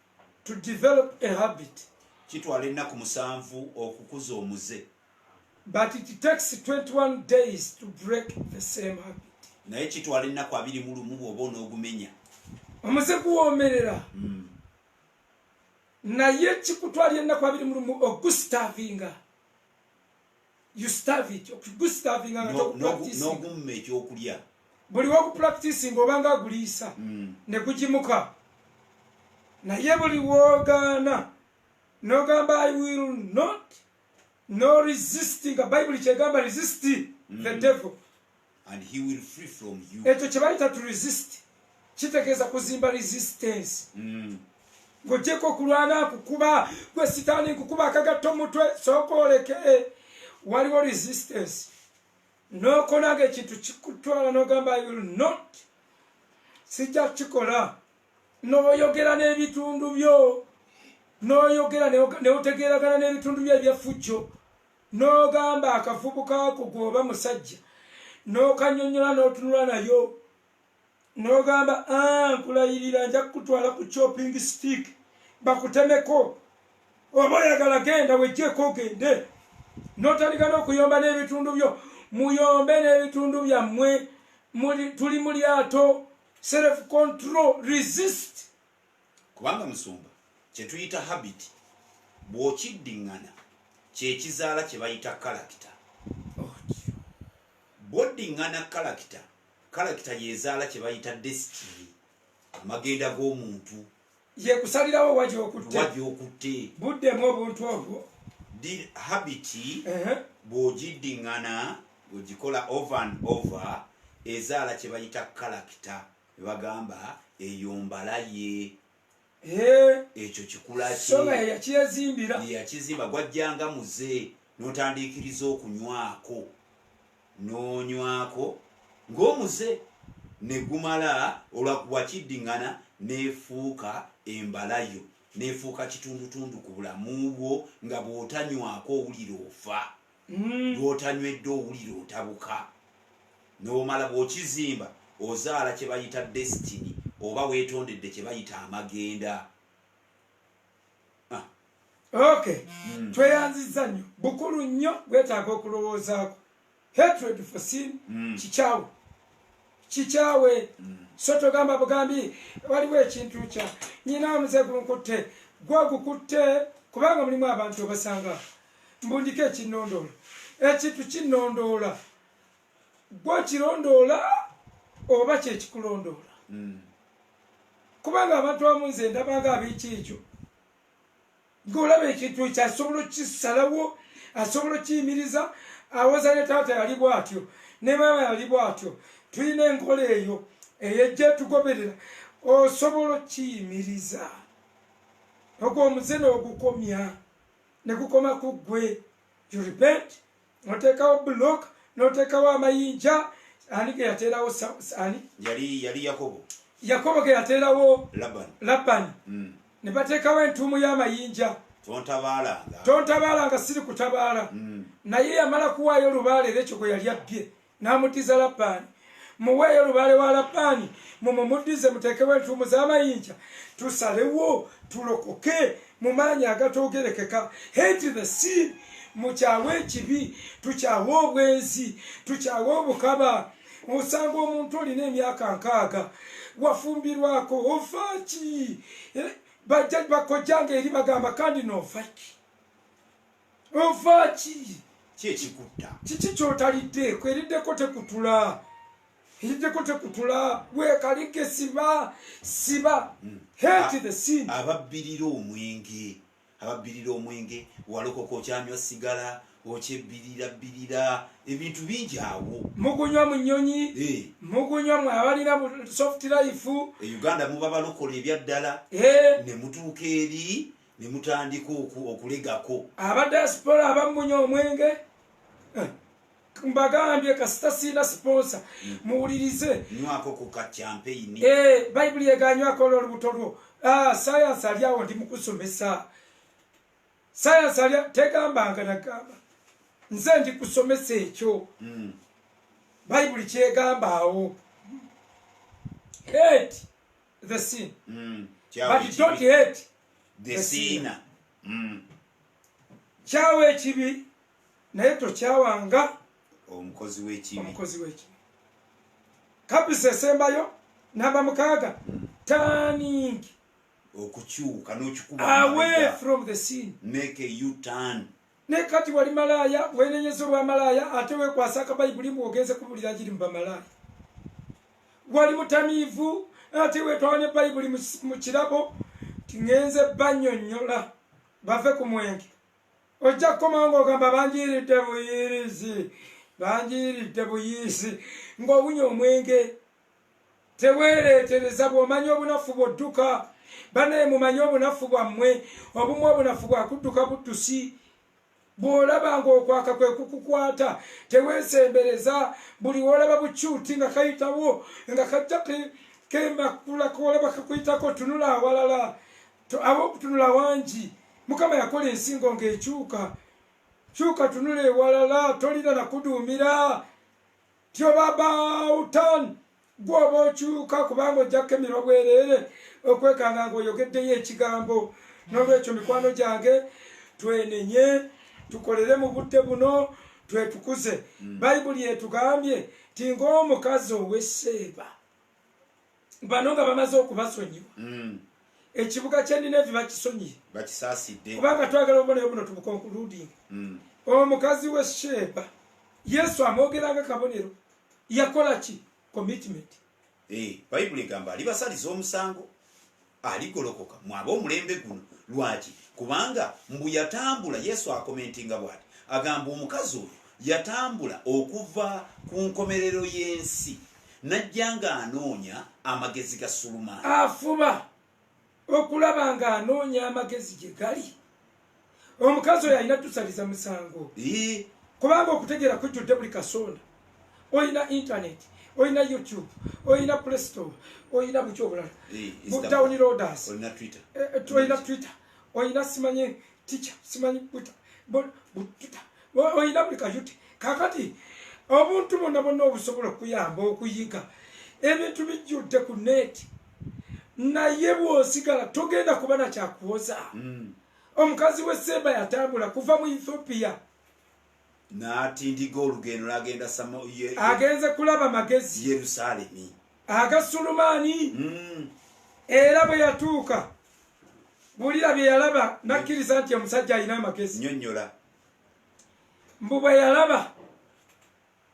to develop a habit. Kitwala ennaku 7 okukuza omuze. But it takes 21 days to break the same habit. Naye kitwala ennaku 21 bw'oba onoogumenya. Omuze guwoomerera. Naye kikutwala ennaku 21 ogustarvinga. You starve it. Ogustarvinga nga tokupractice. N'ogumma ekyokulya. Buli wokupractice ng'obanga aguliisa ne gugimuka. Naye buli woogaana n'ogamba I will not, no resisting. Bible kyegamba resist the devil and he will flee from you. Ekyo kye bayita to resist kitegeeza kuzimba resistance. Ng'ogyeko okulwana kukuba gwe sitaani kukuba akagatto mutwe sooka oleke. Waliwo resistance. N'okonaga ekintu kikutwala n'ogamba I will not, sijja kikola. N'oyogera n'ebitundu byo, n'oyogera n'otegeeragana n'ebitundu byo ebyeffujjo. n'ogamba akavubuka ako gwoba musajja n'okanyonyola n'otunula nayo n'ogamba nkulayirira nja kukutwala ku chopping stick bakutemeko oba oyagala genda wejjeko ogende n'otandika n'okuyomba n'ebitundu byo muyombe n'ebitundu byammwe tuli mu lyato self control resist kubanga musumba kyetuyita habit bw'okiddiŋŋana kyekizaala kye bayita kalakita bw'oddiŋŋana kalakita yezaala kye bayita destiny amagenda g'omuntu yekusalirawo wajyokutte buddemu obuntu obwo habiti bw'ogiddiŋŋana ogikola over and over ezaala kye bayita kalakita ebagamba eyo mbalaye ekyo kikulaki yakizimba gwajjanga muze n'otandiikiriza okunywako n'onywako ng'omuze negumala olwakiddiŋŋana neefuuka embalayo neefuuka kitundutundu ku bulamu bwo nga bw'otanywako owulira ofa bw'otanywedde owulira otabuka n'omala bw'okizimba ozaala kye bayita destiny oba weetondedde kye bayita amagenda. Tweyanziza nnyo bukulu nnyo bwetaaga okulowoozaako. Hatred for sin kikyawe so togamba bugambi waliwo ekintu kya nyina omuze gunkutte gwagukutte kubanga mulimu abantu obasanga mbundika ekinondoola ekintu kinondoola gwokirondoola oba kyekikulondoola kubanga abantu abamu nze ndabanga abiki ekyo ng'olaba ekintu kyasobola okisalawo asobola okiyimiriza awoza ne taata yali bw'atyo ne maama yali bw'atyo tulina enkola eyo eyejja tugoberera osobola okiyimiriza ogwo omuze n'ogukomya ne gukoma ku ggwe you repent n'oteekawo block n'oteekawo amayinja ani ge yateerawo ani yali yakobo ge yateerawo labani ne bateekawo entuumu y'amayinja tontabaalanga siri kutabaala naye yamala kuwaayo olubaale era ekyo gwe yali abbye n'amuddiza labani muweeyo olubaale wa labani mumumuddize muteekewo entuumu z'amayinja tusalewo tulokoke mu maanyi agatoogerekeka hate the sin mukyawe ekibi tukyawe obwenzi tukyawe obukaba osanga omuntu olina emyaka 6 wafumbirwako ofaaki bajja bakojjanga eri bagamba kandi nofaaki ofaaki kyekikutta kiki kyotaliddeeko eriddeko tekutula weekalige siba hate the sin ababbirira omwenge walokoka okyanywa sigala okyebbirira ebintu bingi awo mugunywa mu nnyonyi mugunywa mwe abalina soft life Uganda muba balokola ebyaddala ne mutuuka eri ne mutandika okulegako abadiaspora abamunywa omwenge mbagambye kasita siina sponsor muwulirize nywako ku campaign bayibuli yeganywako olw'olubuto lwo sayansi ali awo ndi mukusomesa sayansi ali tegambanga nagamba nze ndi kusomesa ekyo bayibuli kyegambaawo hate the sin but don't hate the sinner kyawa ekibi naye tokyawanga omukozi w'ekibi kapisa esembayo namba 6 turning okukyuka n'okikuba away from the sin make a U-turn ne kati wali malaya wenenyeza olwa malaya ate wekwasa akabayibuli muogenze kubulira giri mu bamalaya wali mutamiivu ate wetwanye bayibuli mu kirabo tingenze banyonyola bave ku mwenge ojja kukomanga ogamba banjiridde buyiisi ng'obunya omwenge teweereetereza bw'omanya obunafu bw'odduka banaye mumanye obunafu bwammwe obumu obunafu bwakudduka buddusi bw'olaba ng'okwaka kwe kukukwata teweesembereza buli wolaba bukyuti nga kayitawo nga kajja kemakula kolaba kakuyitako tunula awalala aba okutunula wangi mukama yakola ensingo ng'ekyuka kyuka tunula ewalala tolina nakuduumira tyobabawutan gwoba okyuka kubanga ojja kukemerwa bwereere okwekanga ng'oyogeddeyo ekigambo. N'olwekyo mikwano gyange twenenye tukolere mu budde buno twetukuze. Bayibuli etugambye ti ng'omukazi ow'esseeba bano nga bamaze okubasonyiwa ekibuga kye Nineeve bakisonyiye bakisaasidde kubanga twagala obuboneyo buno tubukonkuludinga. Omukazi w'esseeba Yesu amwogeranga kabonero yakola ki? Commitment. Bayibuli egamba alibasaliza omusango aligolokoka mwaba omulembe guno. Lwaki? Kubanga mbu yatambula. Yesu akomentinga bwati agamba omukazi oyo yatambula okuva ku nkomerero y'ensi najja ng'anoonya amagezi ga Sulumani. Afuba okulaba ng'anoonya amagezi gye gali. Omukazi oyo alina tusaliza musango kubanga okutegeera kujjudde buli kasonda. Oyina internet, oyina YouTube, oyina Play Store, oyina buki obulala downloaders, oyina Twitter, oyina simanyi teacher, simanyi Twitter, oyina buli kayute. Kakati obuntu bonna bonna obusobola okuyamba okuyiga ebintu bijjudde ku net, naye bw'osigala togenda kuba na kyakuwoza. Omukazi w'esseeba yatambula kuva mu Ethiopia n'atindiga olugendo n'agenda agenze kulaba magezi Yerusaalemi aga Sulumani. Era bwe yatuuka bulira bye yalaba nakkiriza nti omusajja alina amagezi. Nnyonnyola. Mbu bwe yalaba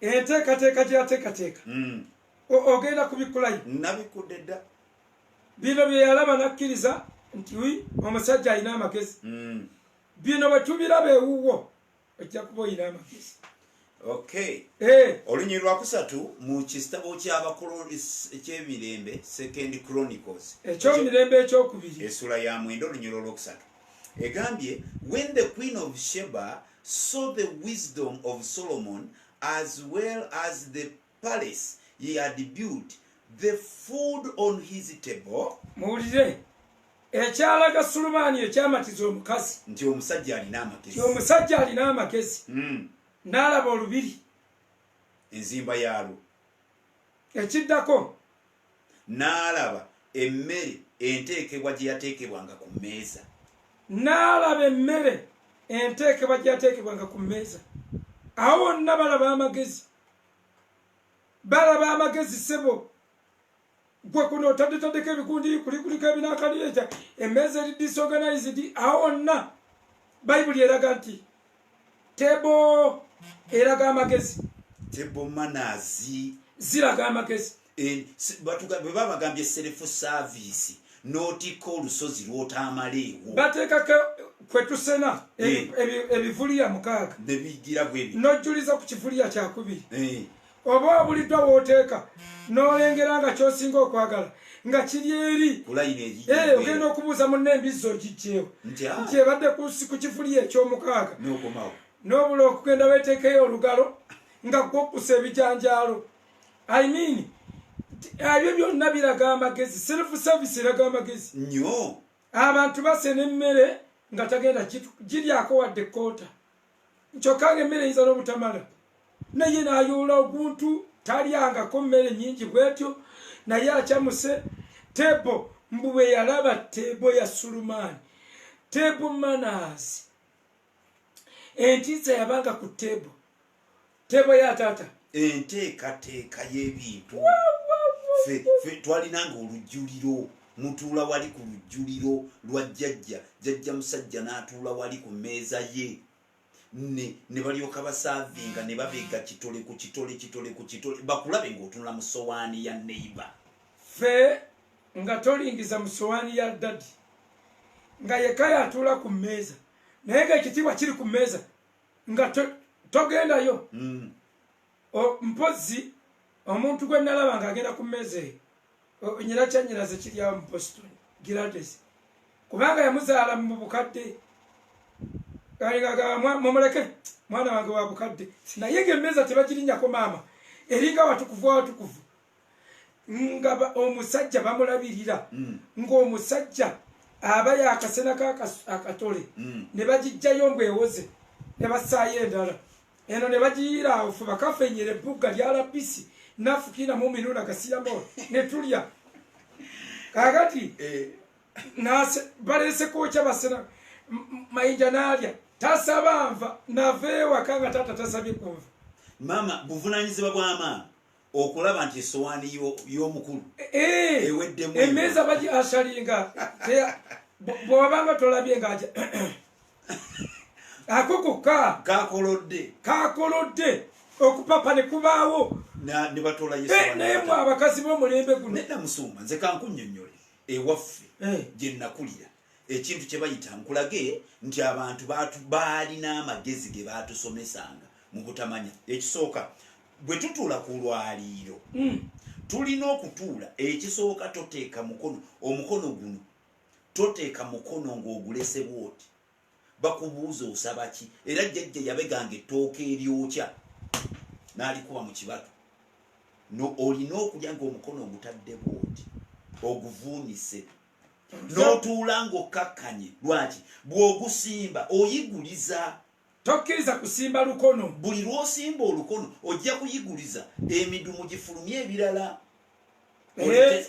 enteekateeka gye yateekateeka ogenda kubikulayo. Nabikudde dda. Bino bye yalaba nakkiriza nti omusajja alina amagezi. Bino bwe tubiraba ewuwo ojja kuba oyina amagezi. Okay. Olunyiri lwakusatu mu kitabo eky'emirembe Second Chronicles ekyomirembe ekyokubiri essula ya 9 olunyiri olwokusatu egambye when the Queen of Sheba saw the wisdom of Solomon as well as the palace he had built, the food on his table. Muwulire ekyalaga Sulumani ekyamatiza omukazi nti omusajja alina amagezi. Omusajja alina amagezi. N'alaba olubiri enzimba yaalwo. Ekiddako n'alaba emmere enteekebwa gye yateekebwanga ku mmeeza. N'alaba emmere enteekebwa gye yateekebwanga ku mmeeza. Awo bonna balaba amagezi. Balaba amagezi ssebo. Gwe kuno otaddetaddeko ebikundi kuliko ebinaakaliyeja emmeeza eri disorganized. Awo wonna Bayibuli eraga nti tebo eraga amagezi. Tebo manners ziraga amagezi. Bwe babagambye self service n'otikka olusozi lw'otaamaleewo. Bateekako kwe tusena ebivuliya 6 ne bigira bwebi n'ojjuliza ku kivuliya kyakubiri. Oba wabuliddwa w'oteeka n'olengera nga ky'osinga okwagala nga kiri eri ogenda okubuuza munne embizzi ogiggyeewo nti ebadde ku kivuliya eky'omukaaga n'obula okugenda weeteekeyo olugalo nga gw'okkusa ebijanjaalo. I mean ebyo byonna biraga amagezi. Self service eraga amagezi nnyo. Abantu basena emmere nga tagenda giryako wadde ekkoota kyokka ng'emmere eyinza n'obutamala naye n'ayoola oguntu talyangako mmere nnyingi bwetyo naye akyamuse. Tebo mbu bwe yalaba tebo ya Sulumani, tebo manners, entiisa yabanga ku tebo ya taata enteekateeka y'ebintu. Fe twalinanga olujjuliro mutuula wali ku lujjuliro lwa jjajja musajja n'atuula wali ku mmeeza ye ne balyoka basaavinga ne babega kitole ku kitole bakulabe ng'otunula mu sowaani ya neighbor. Fe nga tolingiza mu sowaani ya dadi nga yekka atuula ku mmeeza naye ng'ekitiibwa kiri ku mmeeza nga togendayo. Mpozi omuntu gwe nalaba ng'agenda ku mmeeza eyo nyira kyanyiraze kiri awo mu Boston Gladys kubanga yamuzaala mu bukadde mumuleke mwana wange wa bukadde naye ng'emmeeza tebagirinnyako maama eringa watukuvu nga omusajja bamulabirira ng'omusajja aba yakasena akatole ne bagijjayo mbwewoze ne basaayo endala eno ne bagiyiira awo fe bakafenyera ebbugga lya labisi nafukira mu minuna gasiyamo ne tulya kakati balese kwokya basena mayinja nalya tasaba nva naveewaka nga taata tasabye kunva mama buvunanyizibwa bw'amaama okulaba nti esowaani y'omukulu eweddemu emmeeza bagi ashalinga bw'obanga tolabye ng'aja akokokka kakolodde okupapa ne kubaawo ne batoola naye mwe abakazi b'omulembe guno nedda musumba nze kankunnyonnyole ewaffe gye nnakulira ekintu kye bayita nkulage nti abantu baalina amagezi ge baatusomesanga mu butamanya. Ekisooka bwe tutuula ku lwaliiro tulina okutuula ekisooka toteeka omukono guno toteeka mukono ng'ogulese bwoti bakubuuza osaba ki era jjajja yabeganga ettooka eryokya n'alikuba mu kibatu olina okulya ng'omukono ogutadde bwoti oguvuunise n'otuula ng'okkakkanye lwaki bw'ogusimba oyiguliza tokkiriza kusimba lukono buli lw'osimba olukono ojja kuyiguliza emidumu gifulumye ebirala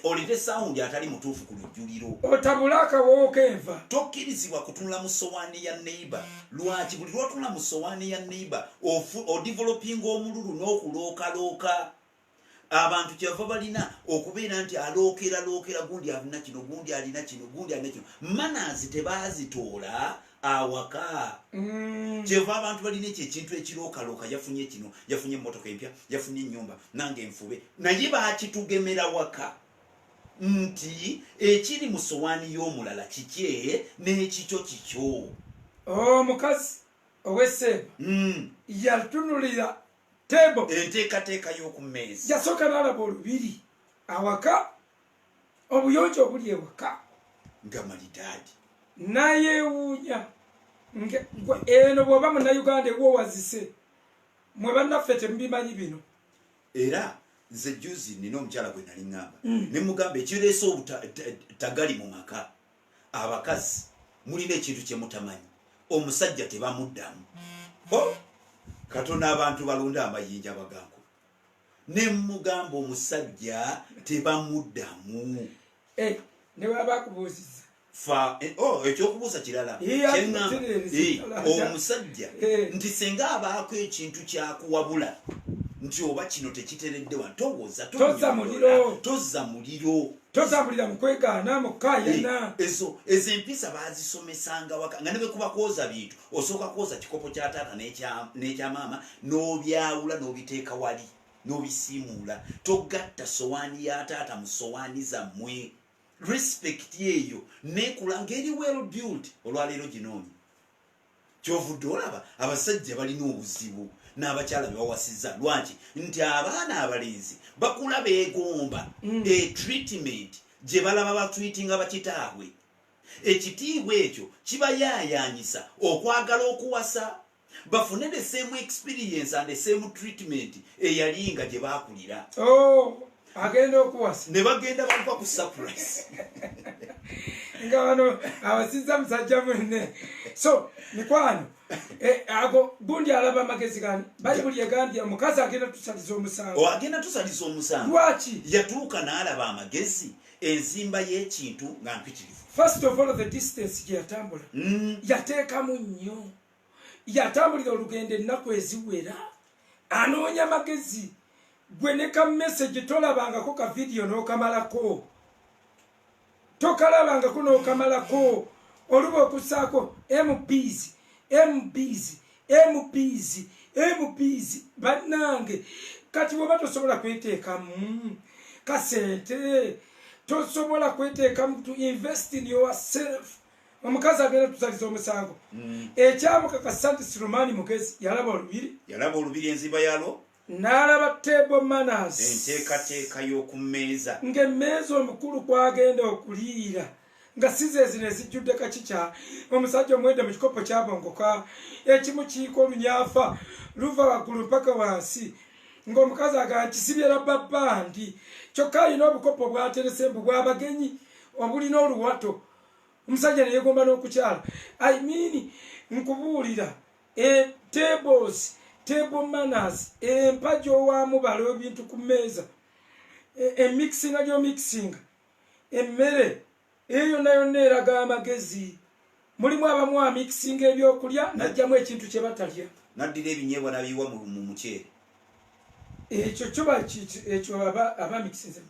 olete sawundi atali mutuufu ku lujjuliro otabula akawoowo k'enva tokkirizibwa kutunula mu sowaani ya neighbor lwaki buli lw'otunula mu sowaani ya neighbor odivelopinga omululu n'okulookalooka abantu kyava balina okubeera nti alookera gundi alina kino gundi alina kino gundi alina kino manners tebaazitoola awaka kyeva abantu balina ekyo ekintu ekirookalooka yafunye kino yafunye emmotoka empya yafunye ennyumba nange enfube naye baakitugemera waka nti ekiri mu sowaani y'omulala kikye n'ekikyo kikyo. Omukazi ow'esseeba yatunulira tebo enteekateeka y'oku mmeeza yasooka n'alaba olubiri awaka obuyonjo obuli ewaka nga malidaadi nayeewuunya eno bw'oba munnayuganda ewowazise mwe bannaffe temubimanyi bino. Era nze juzi nina omukyala gwe nali ŋŋamba ne mugamba ekireese obutagali mu maka abakazi mulina ekintu kye mutamanyi omusajja tebamuddamu katonda abantu balonda amayinja baganko ne mugamba omusajja tebamuddamu ne baba kubuuziza ekyokubuuza kirala omusajja nti senga abaako ekintu kyakuwabula nti oba kino tekiteredde wa towooza tozza muliro tozambulira mukwegaana mukayana ezo empisa bazisomesanga waka nga ne bwe kuba kwoza bintu osooka kwoza kikopo kya taata n'ekya maama n'obyawula n'obiteeka wali n'obisiimuula togatta sowaani ya taata mu sowaani zammwe respect eyo nekulanga eri well built olwaleero ginoonyi kyovudde olaba abasajja balina obuzibu n'abakyala bewawasiza lwaki nti abaana abalenzi bakula beegomba treatment gye balaba batwitinga bakitaabwe ekitiibwa ekyo kibayaayanyisa okwagala okuwasa bafune the same experience and the same treatment eyalinga gye bakulira agenda okuwasa ne bagenda bakuba ku surprise nga wano awasizza musajja mwene so mikwano ago gundi alaba amagezi gani bayibuli egambye omukazi agenda tusaliza omusango agenda tusaliza omusango lwaki yatuuka n'alaba amagezi enzimba y'ekintu nga mpitirivu. First of all, the distance gye yatambula yateekamu nnyo yatambulira olugendo ennaku eziwera anoonya amagezi gwe ne ka message tolabangako ka video n'okamalako tokalabangako n'okamalako oluba okussaako MPs bannange kati bw'oba tosobola kweteekamu kasente tosobola kweteekamu to invest in yourself. Omukazi agenda tusaliza omusango ekyamukakasa nti Sulumani mugezi yalaba olubiri enzimba yalo n'alaba table manners enteekateeka y'oku mmeeza ng'emmeeza omukulu kwagenda okuliira nga sizezino ezijjudde kakikya omusajja omwedde mu kikopo kyabongoka ekimu kiiko olunyafa luva waggulu mpaka wansi ng'omukazi agamba kisibye rabbabandi kyokka alina obukopo bwaterese mbu bw'abagenyi obulina oluwato omusajja ne yeegomba n'okukyala nkubuulira tables, table manners, empagi owamu bala ebintu ku mmeeza, emixinga gy'omixinga, emmere eyo nayo neeraga amagezi. Mulimu abamu amixinga ebyokulya najjamu ekintu kye batalya, naddira ebinyeebwa nabiyiwa mu muceere. Ekyo kyoba ekyo aba mixinze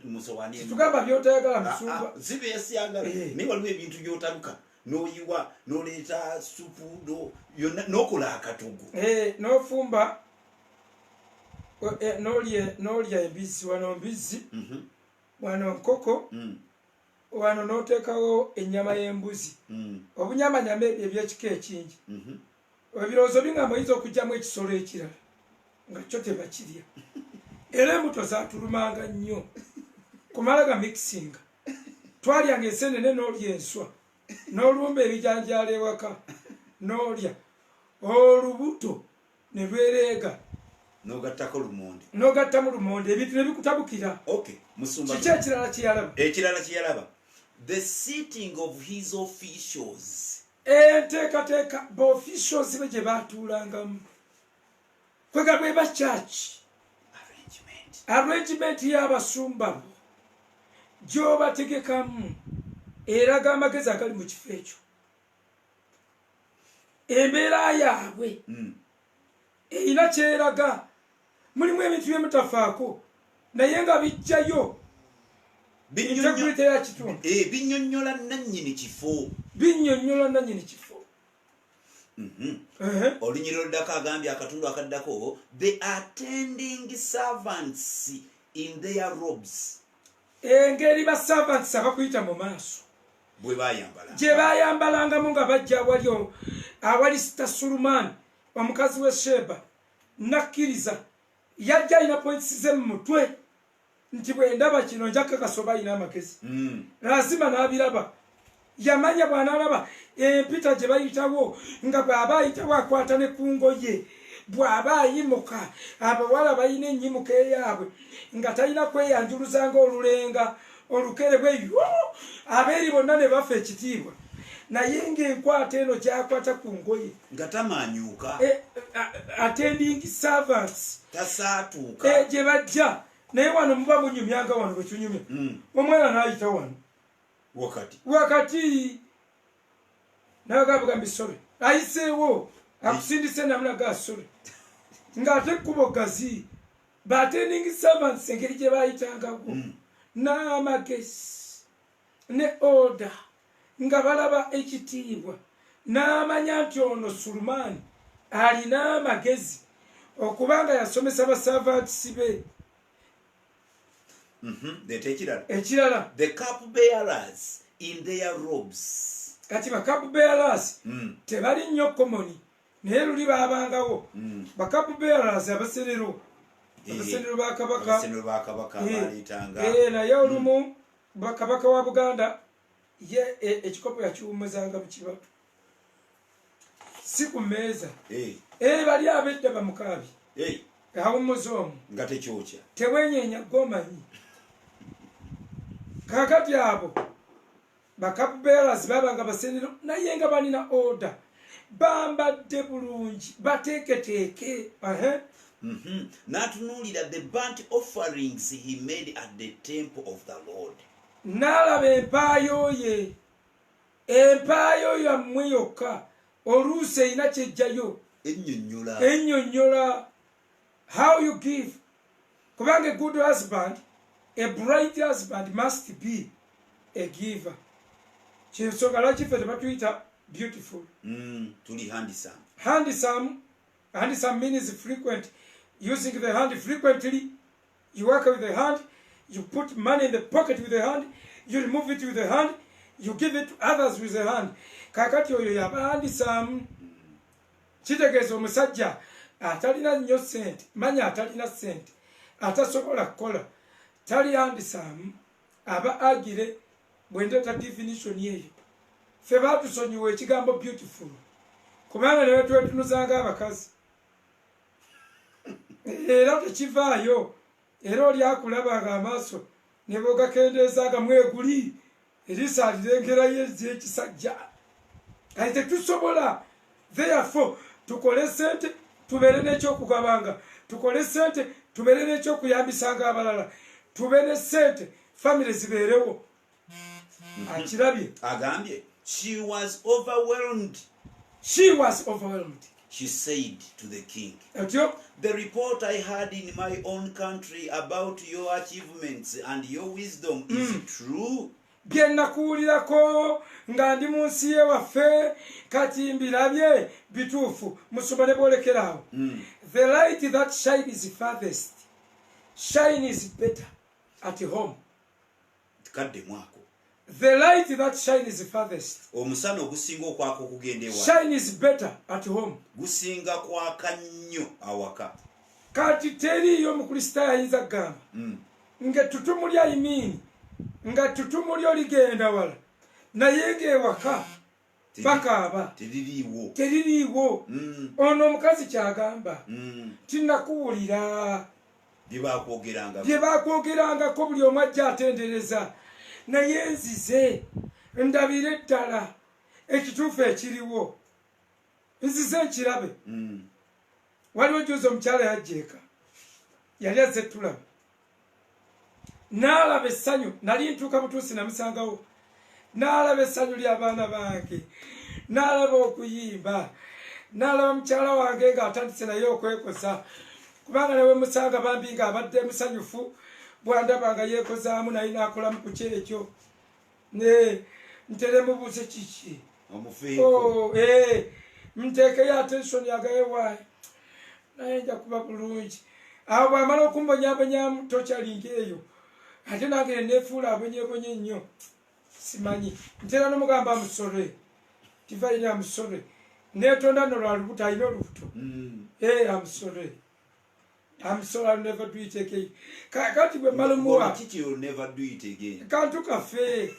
musowani tugamba byotayagala musumba zibe yasiyagala naye waliwo ebintu byotaluka n'oyiwa n'oleeta supu n'okola akatogo n'ofumba n'olya embizzi, wano mbizzi, wano nkoko, wano n'oteekawo ennyama y'embuzi, obunyamanyama ebyo ebyekika ekingi. Ebirowoozo bingamba oyinza okugyamu ekisolo ekirala nga kyo tebakirya. Era embuto zaatulumanga nnyo kumala ga mixinga. Twalyanga ensenene n'olya enswa, n'olumba ebijanjaalo ewaka n'olya, olubuto ne lwereega n'ogattako lumonde, n'ogattamu lumonde, ebintu ne bikutabukira. Kiki ekirala kyeyalaba? Ekirala kyeyalaba, the sitting of his officials. Enteekateeka ba-officials be gye baatuulangamu, kwega bwe ba church arrangement y'abasumba bo gy'obategekamu eraga amagezi agali mu kifo ekyo. Embeera yaabwe erina kyeraga. Mulimu ebintu bye mutafaako naye nga bijjayo integrity ya kitundu, binnyonnyola nannyini kifo, binnyonnyola nannyini kifo. Olunyiriro luddako agambye akatundu akaddako, the attending servants in their robes. Engeri ba servants abakuyita mu maaso bwe bayambala, gye bayambalangamu nga bajja awali Sita Sulumani omukazi we Sheba nakkiriza. Yajja alina points ze mu mutwe nti bwe ndaba kino nja kakasoba alina amagezi. Lazima n'abiraba. Yamanya bw'anaalaba empita gye bayitawo nga bw'aba ayitawo akwata ne ku ngoye, bw'aba ayimuka abawala balina ennyimuka eyaabwe nga talina kweyanjuluza ng'olulenga olukerebwe abeeri bonna ne bafa ekitiibwa. Naye ng'enkwata eno gy'akwata ku ngoye nga tamaanyuuka, attending servants tasaatuuka, gye bajja. Naye wano muba munyumyanga wano bwe tunyumya, omwana n'ayita wano wakati n'agabugambi sole ayiseewo akusindise namuna ga sole ng'ate ekkubo gazi. Ba-attending servants engeri gye baayitangako n'amagezi ne order nga balaba ekitiibwa, n'amanya nti ono Sulumani alina amagezi okubanga yasomesa baservants be. Ekirala, the cup bearers in their robes. Kati ba cup bearers tebali nnyo komoni naye luli baabangawo ba cup bearers abaserero ba kabaka naye olumu bakabaka wa Buganda ye ekikopo yakiwumuzanga mu kibatu si ku mmeeza bali abedda bamukaabi awumuza omu nga tekyokya tewenyeenya gomanyi. Kakati abo bakapu bearers babanga basenero naye nga balina order, bambadde bulungi bateeketeeke. N'atunuulira the burnt offerings he made at the temple of the Lord. N'alaba empaayo ye, empaayo yammwe yokka oluusi erina kyejjayo ennyonnyola how you give. Kubanga a good husband, a bright husband must be a giver. Kyensonga lwaki ffe tebatuyita beautiful. Tuli handsome. Handsome means frequent, using the hand frequently. You work with the hand, you put money in the pocket with the hand, you remove it with the hand, you give it to others with the hand. Kakati oyo yaba handsome. Kitegeeza omusajja atalina nnyo sente, manya atalina sente, atasobola kukola, tali handsome, aba agire. Bwendeta definition yeyo ffe baatusonyiwa ekigambo beautiful kubanga ne betwetunuzanga abakazi era tekivaayo. Era oli akulabanga amaaso ne bogakendeezanga mweguli eriisa alirengerayo ez'ekisajja ate tusobola therefore tukole sente tubere n'ekyokugabanga tukole sente tubere n'ekyokuyambisanga abalala tubere sente family zibeerewo akirabye agambye she was overwhelmed. She said to the king, the report I had in my own country about your achievements and your wisdom is true. Byennakuwulirako nga ndi mu nsi yewaffe kati mbirabye bituufu musobole bwolekerawo. The light that shines farthest shines better at home. Kadde mwako. The light that shines farthest omusana ogusinga okwaka okugenda ewa shines better at home. Gusinga kwaka nnyo awaka. Kati teriyo mukristaayo ayinza kugamba nga ttutumu lya imini nga ttutumu lyo ligenda wala naye ng'ewaka bakaaba teririiwo. Ono omukazi kyagamba tinnakuwulira bye baakwogerangako buli omu ajja atendereza naye nzize ndabire ddala ekituufu ekiriwo nzize nkirabe. Waliwo juzi omukyala yajjeeka yali azze tulaba n'alaba essanyu nali ntuuka butuusi namusangawo n'alaba essanyu ly'abaana bange n'alaba okuyimba n'alaba mukyala wange ng'atandise naye okwekosa kubanga newe musanga bambi ng'abadde musanyufu bwandaba nga yeekozaamu naye n'akolamu ku kyekyo nteremubuuze kiki nteekeyo attention yagayewaay naye nja kuba bulungi awo bw'amala okumbonyabonyamu tokyalinga eyo ate nange neefuula abonyebonye nnyo simanyi ntera n'omugamba amusole tivaine amusole neetonda nolwa lubuto alina olubuto amusole I'll never do it again. Kati bwe malumuwa you'll never do it again. Kantu kafe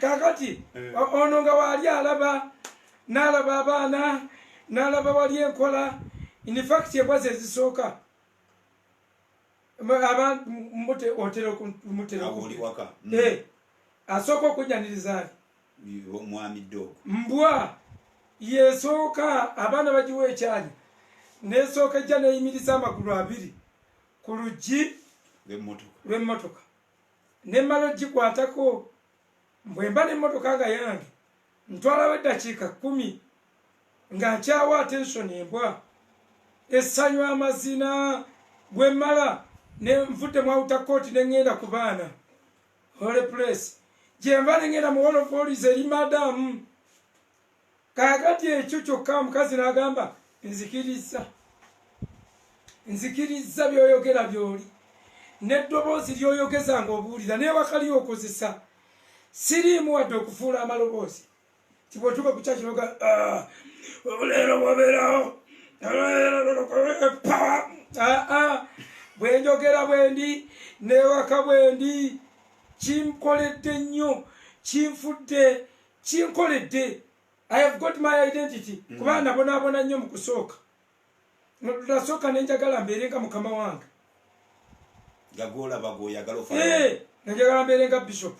kakati ono nga wali alaba n'alaba abaana n'alaba wali enkola in fact yebwaze ezisooka asooka okunyaniriza omwami ddogo mbwa yesooka abaana bagiwa ekyanya nesooka ejja neyimiriza amagulu abiri ku luggi lw'emmotoka nemmala ogikwatako mbwemba n'emmotoka nga yange ntwalawo eddakiika 10 nga nkyawa attention embwa essanyu amazina bwe mmala nenvudde mu outer court neŋŋenda ku baana holy place gyenva neŋŋenda mu hall of holies eri madamu kaakati ekyo kyokka omukazi n'agamba nzikiriza byoyogera byoli n'eddoboozi lyoyogeza ng'obuulira n'ewakali okozesa siriimu wadde okufuula amaloboozi tibwetuka ku kyakiroga leero wabeerawo bwenjogera bwendi n'ewaka bwendi kinkoledde nnyo kinfudde kinkoledde. I have got my identity. Kuba nabonaabona nnyo mu kusooka nasooka nenjagala mbeerenga mukama wange nenjagala mbeerenga bishop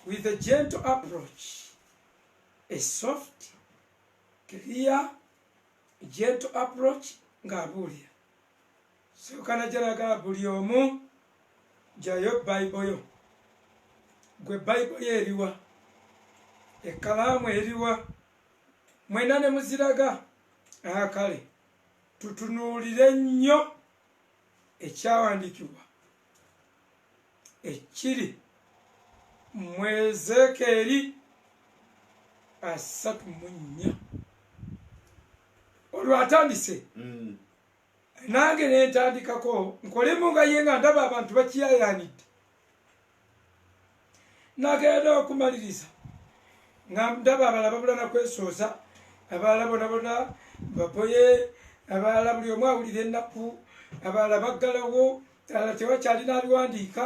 with a gentle approach, a soft clear gentle approach ng'abuulira sooka najalaga buli omu jayo bayibolo yo gwe bayibolo yo eriwa ekkalaamu eriwa mwena ne muziraga kale tutunuulire nnyo ekyawandiikibwa ekiri mu Ezeekeri 34 olwo atandise nange nentandikako nkolemu nga ye nga ndaba abantu bakiyayanidde nagenda okumaliriza nga ndaba abalala babula nakwesooza abalala bonabona baboye abalala buli omu awulira ennaku abalala baggalawo alala tewakyalina abiwandiika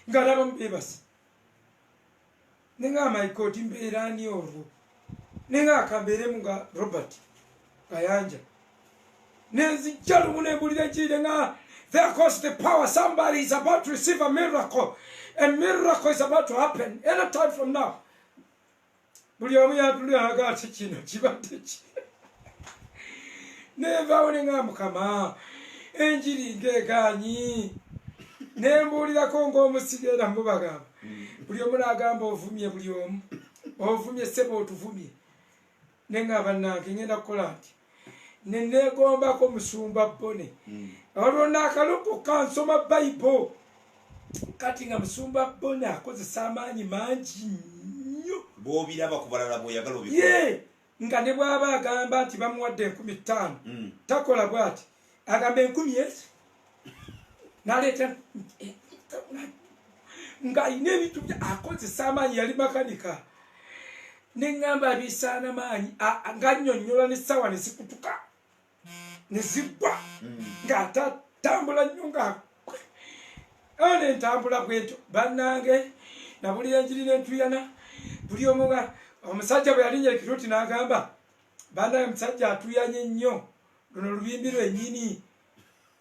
nga nabamu beebasi nenga maikoti mbeerani olwo nenga akambeeremu nga Robert Kayanja nenzijja lumu nembulira enkiire nga there goes the power, somebody is about to receive a miracle is about to happen any time from now. buli omu yatulaga ati kino kibadde ki nevaawo ne nga Mukama enjiri ng'egaanyi nembuulirako ng'omusige era mubagamba buli omu n'agamba ovumye buli omu ovumye ssebo otuvumye ne nga bannange ngenda kukola nti neneegombako musumba Bone olwo naakalokoka nsoma Bayibuli kati nga musumba Bone akozesa amaanyi mangi nnyo bw'obiraba ku balala bw'oyagala ye nga ne bw'aba agamba nti bamuwadde 50,000 takola bw'ati agamba 10,000 naleeta nga ayina ebintu akozesa amaanyi yali makanika neŋŋamba abisaana maanyi ng'annyonnyola n'essawa ne zikutuka ne ziggwa ng'atatambula nnyo nga ne ntambula bwentyo bannange nabulira enjiri n'entuyana buli omu nga omusajja bwe yalinnya Kiruti n'agamba bannange omusajja atuyanye nnyo luno lubimbi lwennyini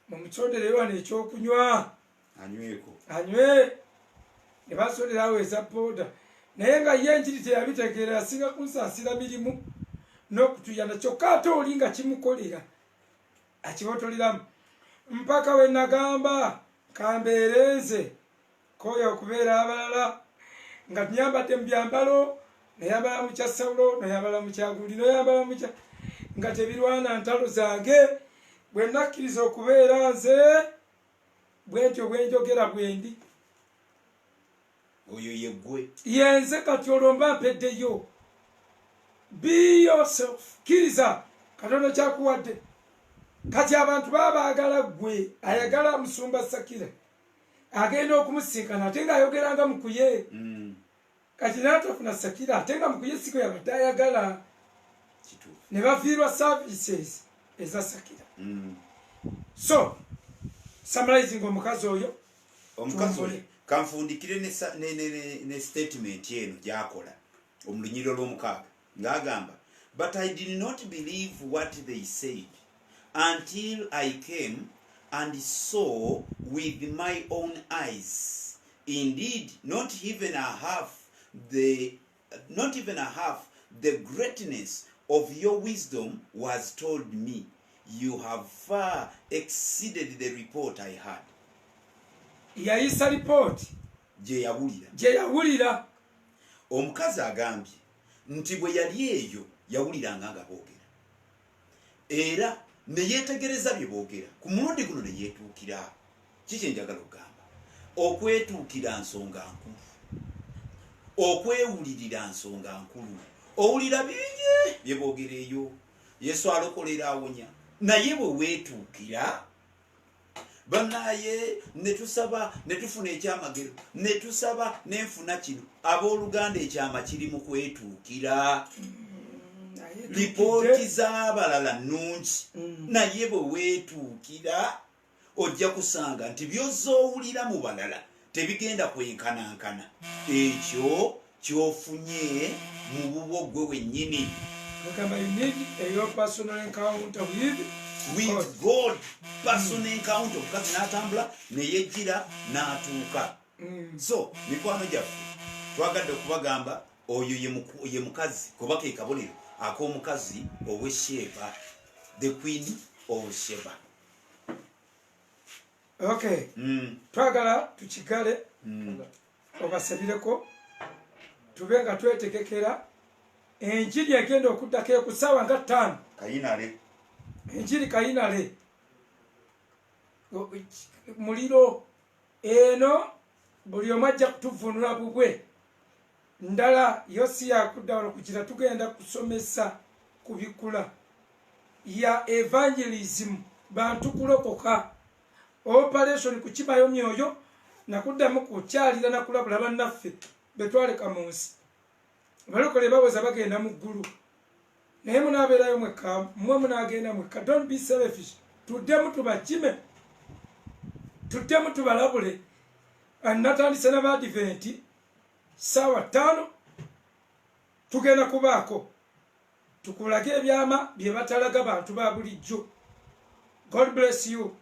mumucondereyo wano ekyokunywa anywe ne basonderawo eza booda naye nga ye enjiri teyabitegeera yasinga kunsaasira mirimu n'okutuyana kyokka ate oli nga kimukolera akibotoleramu mpaka we nagamba kambeere nze koya okubeera abalala nga nyambadde mu byambalo nayambala mu kya Sawulo nayambala mu kyagundi nayambala mu kya nga tebirwana ntalo zange bwe nakkiriza okubeera nze bwentyo bwenjogera bwendi oyo yeggwe yenze kati olwo mba mpeddeyo be yourself kkiriza Katonda kyakuwadde kati abantu baba baagala ggwe ayagala musumba Sakira agenda okumusinkana ate ng'ayogeranga mukuye kati n'atafuna Sakira ate nga mukuye siko yabadde ayagala ne bafiirwa services eza Sakira so summarizing omukazi oyo kanfundikire ne statement eno gyakola omulunyiro lw'omukaaga ng'agamba but I did not believe what they said until I came and saw with my own eyes. Indeed, not even a half the greatness of your wisdom was told me. You have far exceeded the report I had. Yayisa report gye yawulira omukazi agambye nti bwe yali eyo yawuliranga nga boogera era ne yeetegereza bye boogera ku mulundi guno ne yeetuukira kiki njagala okugamba okwetuukira nsonga nkulu okwewulirira nsonga nkulu owulira bingi bye boogera eyo Yesu alokolera awonya naye bwe weetuukira banaye netusaba netufuna ekyamagero netusaba nenfuna kino abooluganda ekyama kiri mu kwetuukira lipooti z'abalala nnungi naye bwe weetuukira ojja kusanga nti byozoowulira mu balala tebigenda kwenkanankana ekyo kyofunye mu bubwo gwe wennyini with God personal encounter omukazi n'atambula neyejjira n'atuuka so mikwano gyaffe twagadde okubagamba oyo ye mukazi kuba ke kabonero ak'omukazi ow'e Sheba, the queen of Sheba. Okay. Twagala tukigale obasabireko tube nga twetegekera enjiri egenda okuddako ekusaawa nga 5 kayinale enjiri kayinale muliro eno buli omu ajja kutuvunula bubwe ndala Yosiya akudda wano kugira tugenda kusomesa ku bikula ya evangelism bantu kulokoka operation kukibayo myoyo nakuddamu kukyalira nakulabula bannaffe betwaleka mu nsi balokole bawoza bagenda mu ggulu naye munaabeerayo mwekka mmwe munaagenda mwekka. Don't be selfish. Tuddemu tubakime tuddemu tubalabule natandise n'Abadiventi ssaawa 5 tugenda kubaako tukulage ebyama bye batalaga bantu ba bulijjo. God bless you.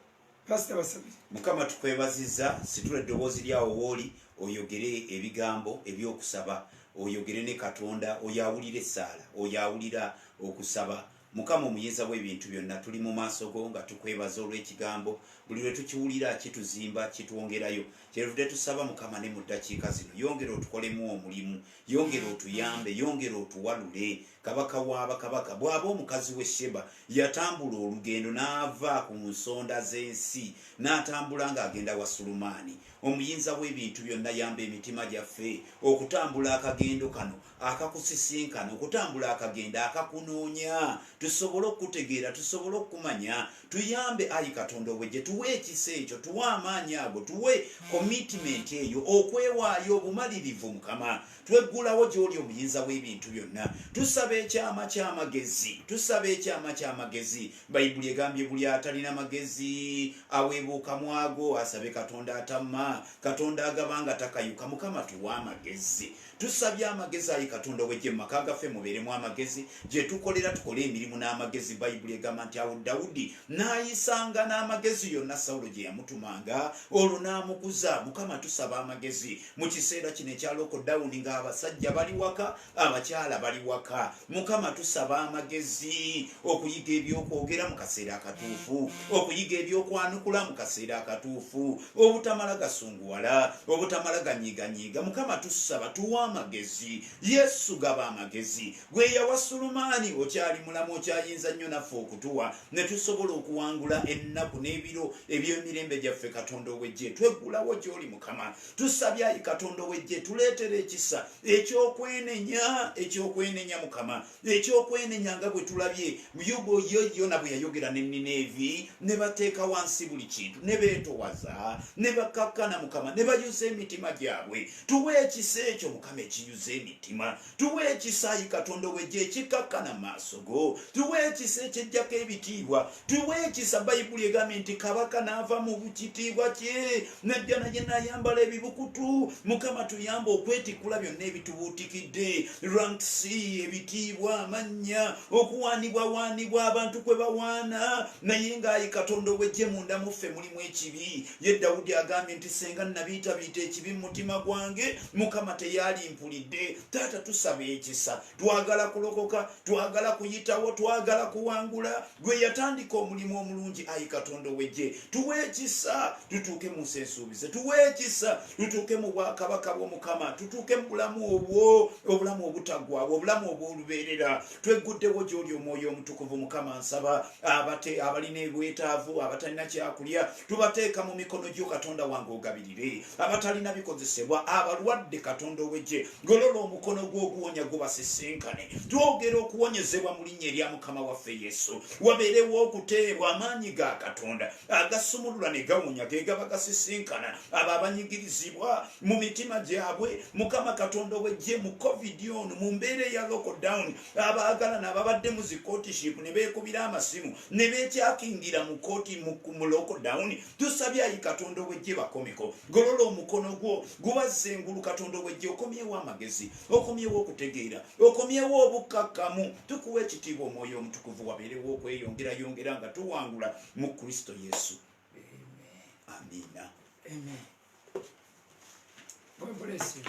Pastor Basabiri. Mukama tukwebaziza situla eddoboozi lyawo wooli oyogere ebigambo ebyokusaba oyogere ne Katonda, oyawulire essaala, oyawulira okusaba. Mukama omuyinza w'ebintu byonna, tuli mu maaso go nga tukwebaza olw'ekigambo, buli lwe tukiwulira kituzimba, kitwongerayo. Kyeruvudde tusaba Mukama ne mu ddakiika zino, yongera otukolemu omulimu, yongera otuyambe, yongera otuwalule. Kabaka w'abakabaka bw'aba omukazi w'e Sheba yatambula olugendo n'ava ku nsonda z'ensi n'atambula ng'agenda wa Sulumaani. Omuyinza w'ebintu byonna, yamba emitima gyaffe okutambula akagendo kano akakusisinkana, okutambula akagendo akakunoonya, tusobole okutegeera, tusobole okumanya. Tuyambe Ayi Katonda ow'eggye, tuwe ekisa ekyo, tuwe amaanyi ago, tuwe commitment eyo, okwewaayo obumalirivu. Mukama tweggulawo gy'oli omuyinza w'ebintu byonna. Tusaba ekyama ky'amagezi, tusaba ekyama ky'amagezi. Bayibuli egambye buli atalina magezi aweebuuka mwago, asabe Katonda atamma, Katonda agabanga takayuka. Mukama tuwa amagezi. Tusabye amagezi Ayi Katonda ow'eggye, mu maka gaffe mubeeremu amagezi, gye tukolera tukole emirimu n'amagezi. Bayibuli egamba nti awo Dawudi n'ayisanga n'amagezi yonna Sawulo gye yamutumanga, olwo n'amukuza. Mukama tusaba amagezi mu kiseera kino ekya lockdown, ng'abasajja bali waka, abakyala bali waka. Mukama tusaba amagezi okuyiga ebyokwogera mu kaseera akatuufu, okuyiga ebyokwanukula mu kaseera akatuufu, obutamala gasunguwala, obutamala ganyiganyiga. Mukama tusaba tuwa amagezi. Yesu gaba amagezi. Gwe yawa Sulumaani okyali mulamu, okyayinza nnyo naffe okutuwa ne tusobola okuwangula ennaku n'ebiro eby'emirembe gyaffe. Katonda ow'eggye, tweggulawo gy'oli Mukama. Tusabye Ayi Katonda ow'eggye, tuleetere ekisa ekyokwenenya Mukama, ekyokwenenya nga bwe tulabye Yobu yona bwe yayogera ne Nineevi, ne bateeka wansi buli kintu, ne beetowaza, ne bakakkana Mukama, ne bayuza emitima gyabwe. Tuwe ekisa ekyo Mukama ekiyuza emitima. Tuwe ekisa Ayi Katonda ow'eggye ekikakkana maaso go. Tuwe ekisa ekyejjako ebitiibwa. Tuwe ekisa, Bayibuli egambye nti kabaka n'ava mu kitiibwa kye, najja naye n'ayambala ebibukutu. Mukama tuyamba okwetikula byonna ebitubuutikidde, ranks, ebitiibwa, amannya, okuwaanibwawaanibwa abantu kwe bawaana. Naye ng'Ayi Katonda ow'eggye, munda muffe mulimu ekibi. Ye Dawudi agambye nti senga nabiitabiita ekibi mu mutima gwange, Mukama teyali mpulidde. Taata tusaba ekisa, twagala kulokoka, twagala kuyitawo, twagala kuwangula. Gwe yatandika omulimu omulungi Ayi Katonda ow'eggye, tuwe ekisa tutuuke mu nsi ensuubize. Tuwe ekisa tutuuke mu bwakabaka bw'Omukama, tutuuke mu bulamu obwo, obulamu obutaggwaawo, obulamu obw'olubeerera. Twegguddewo gy'oli Omwoyo Omutukuvu. Mukama nsaba abalina ebwetaavu, abatalina kyakulya, tubateeka mu mikono gyo Katonda wange ogabirire. Abatalina bikozesebwa, abalwadde Katonda ow'eggye, golola omukono gwo oguwonya gubasisinkane. Twogera okuwonyezebwa mu linnya erya Mukama waffe Yesu. Wabeerewo okuteebwa amaanyi ga Katonda agasumulula ne gawonya, ge gaba gasisinkana abo abanyigirizibwa mu mitima gyabwe. Mukama Katonda ow'eggye, mu COVID ono, mu mbeera eya lockdown, abaagalana ababadde mu zikootiship ne beekubira amasimu ne beekyakingira mu kooti mu lockdown, tusabye Ayi Katonda ow'eggye bakomeko. Golola omukono gwo gubazze engulu Katonda ow'eggye, okomyewo amagezi, okomyewo okutegeera, okomyewo obukkakkamu. Tukuwa ekitiibwa Omwoyo Omutukuvu, wabeerewo okweyongera nga tuwangula mu Kristo Yesu. Amiina. Amen. God bless you.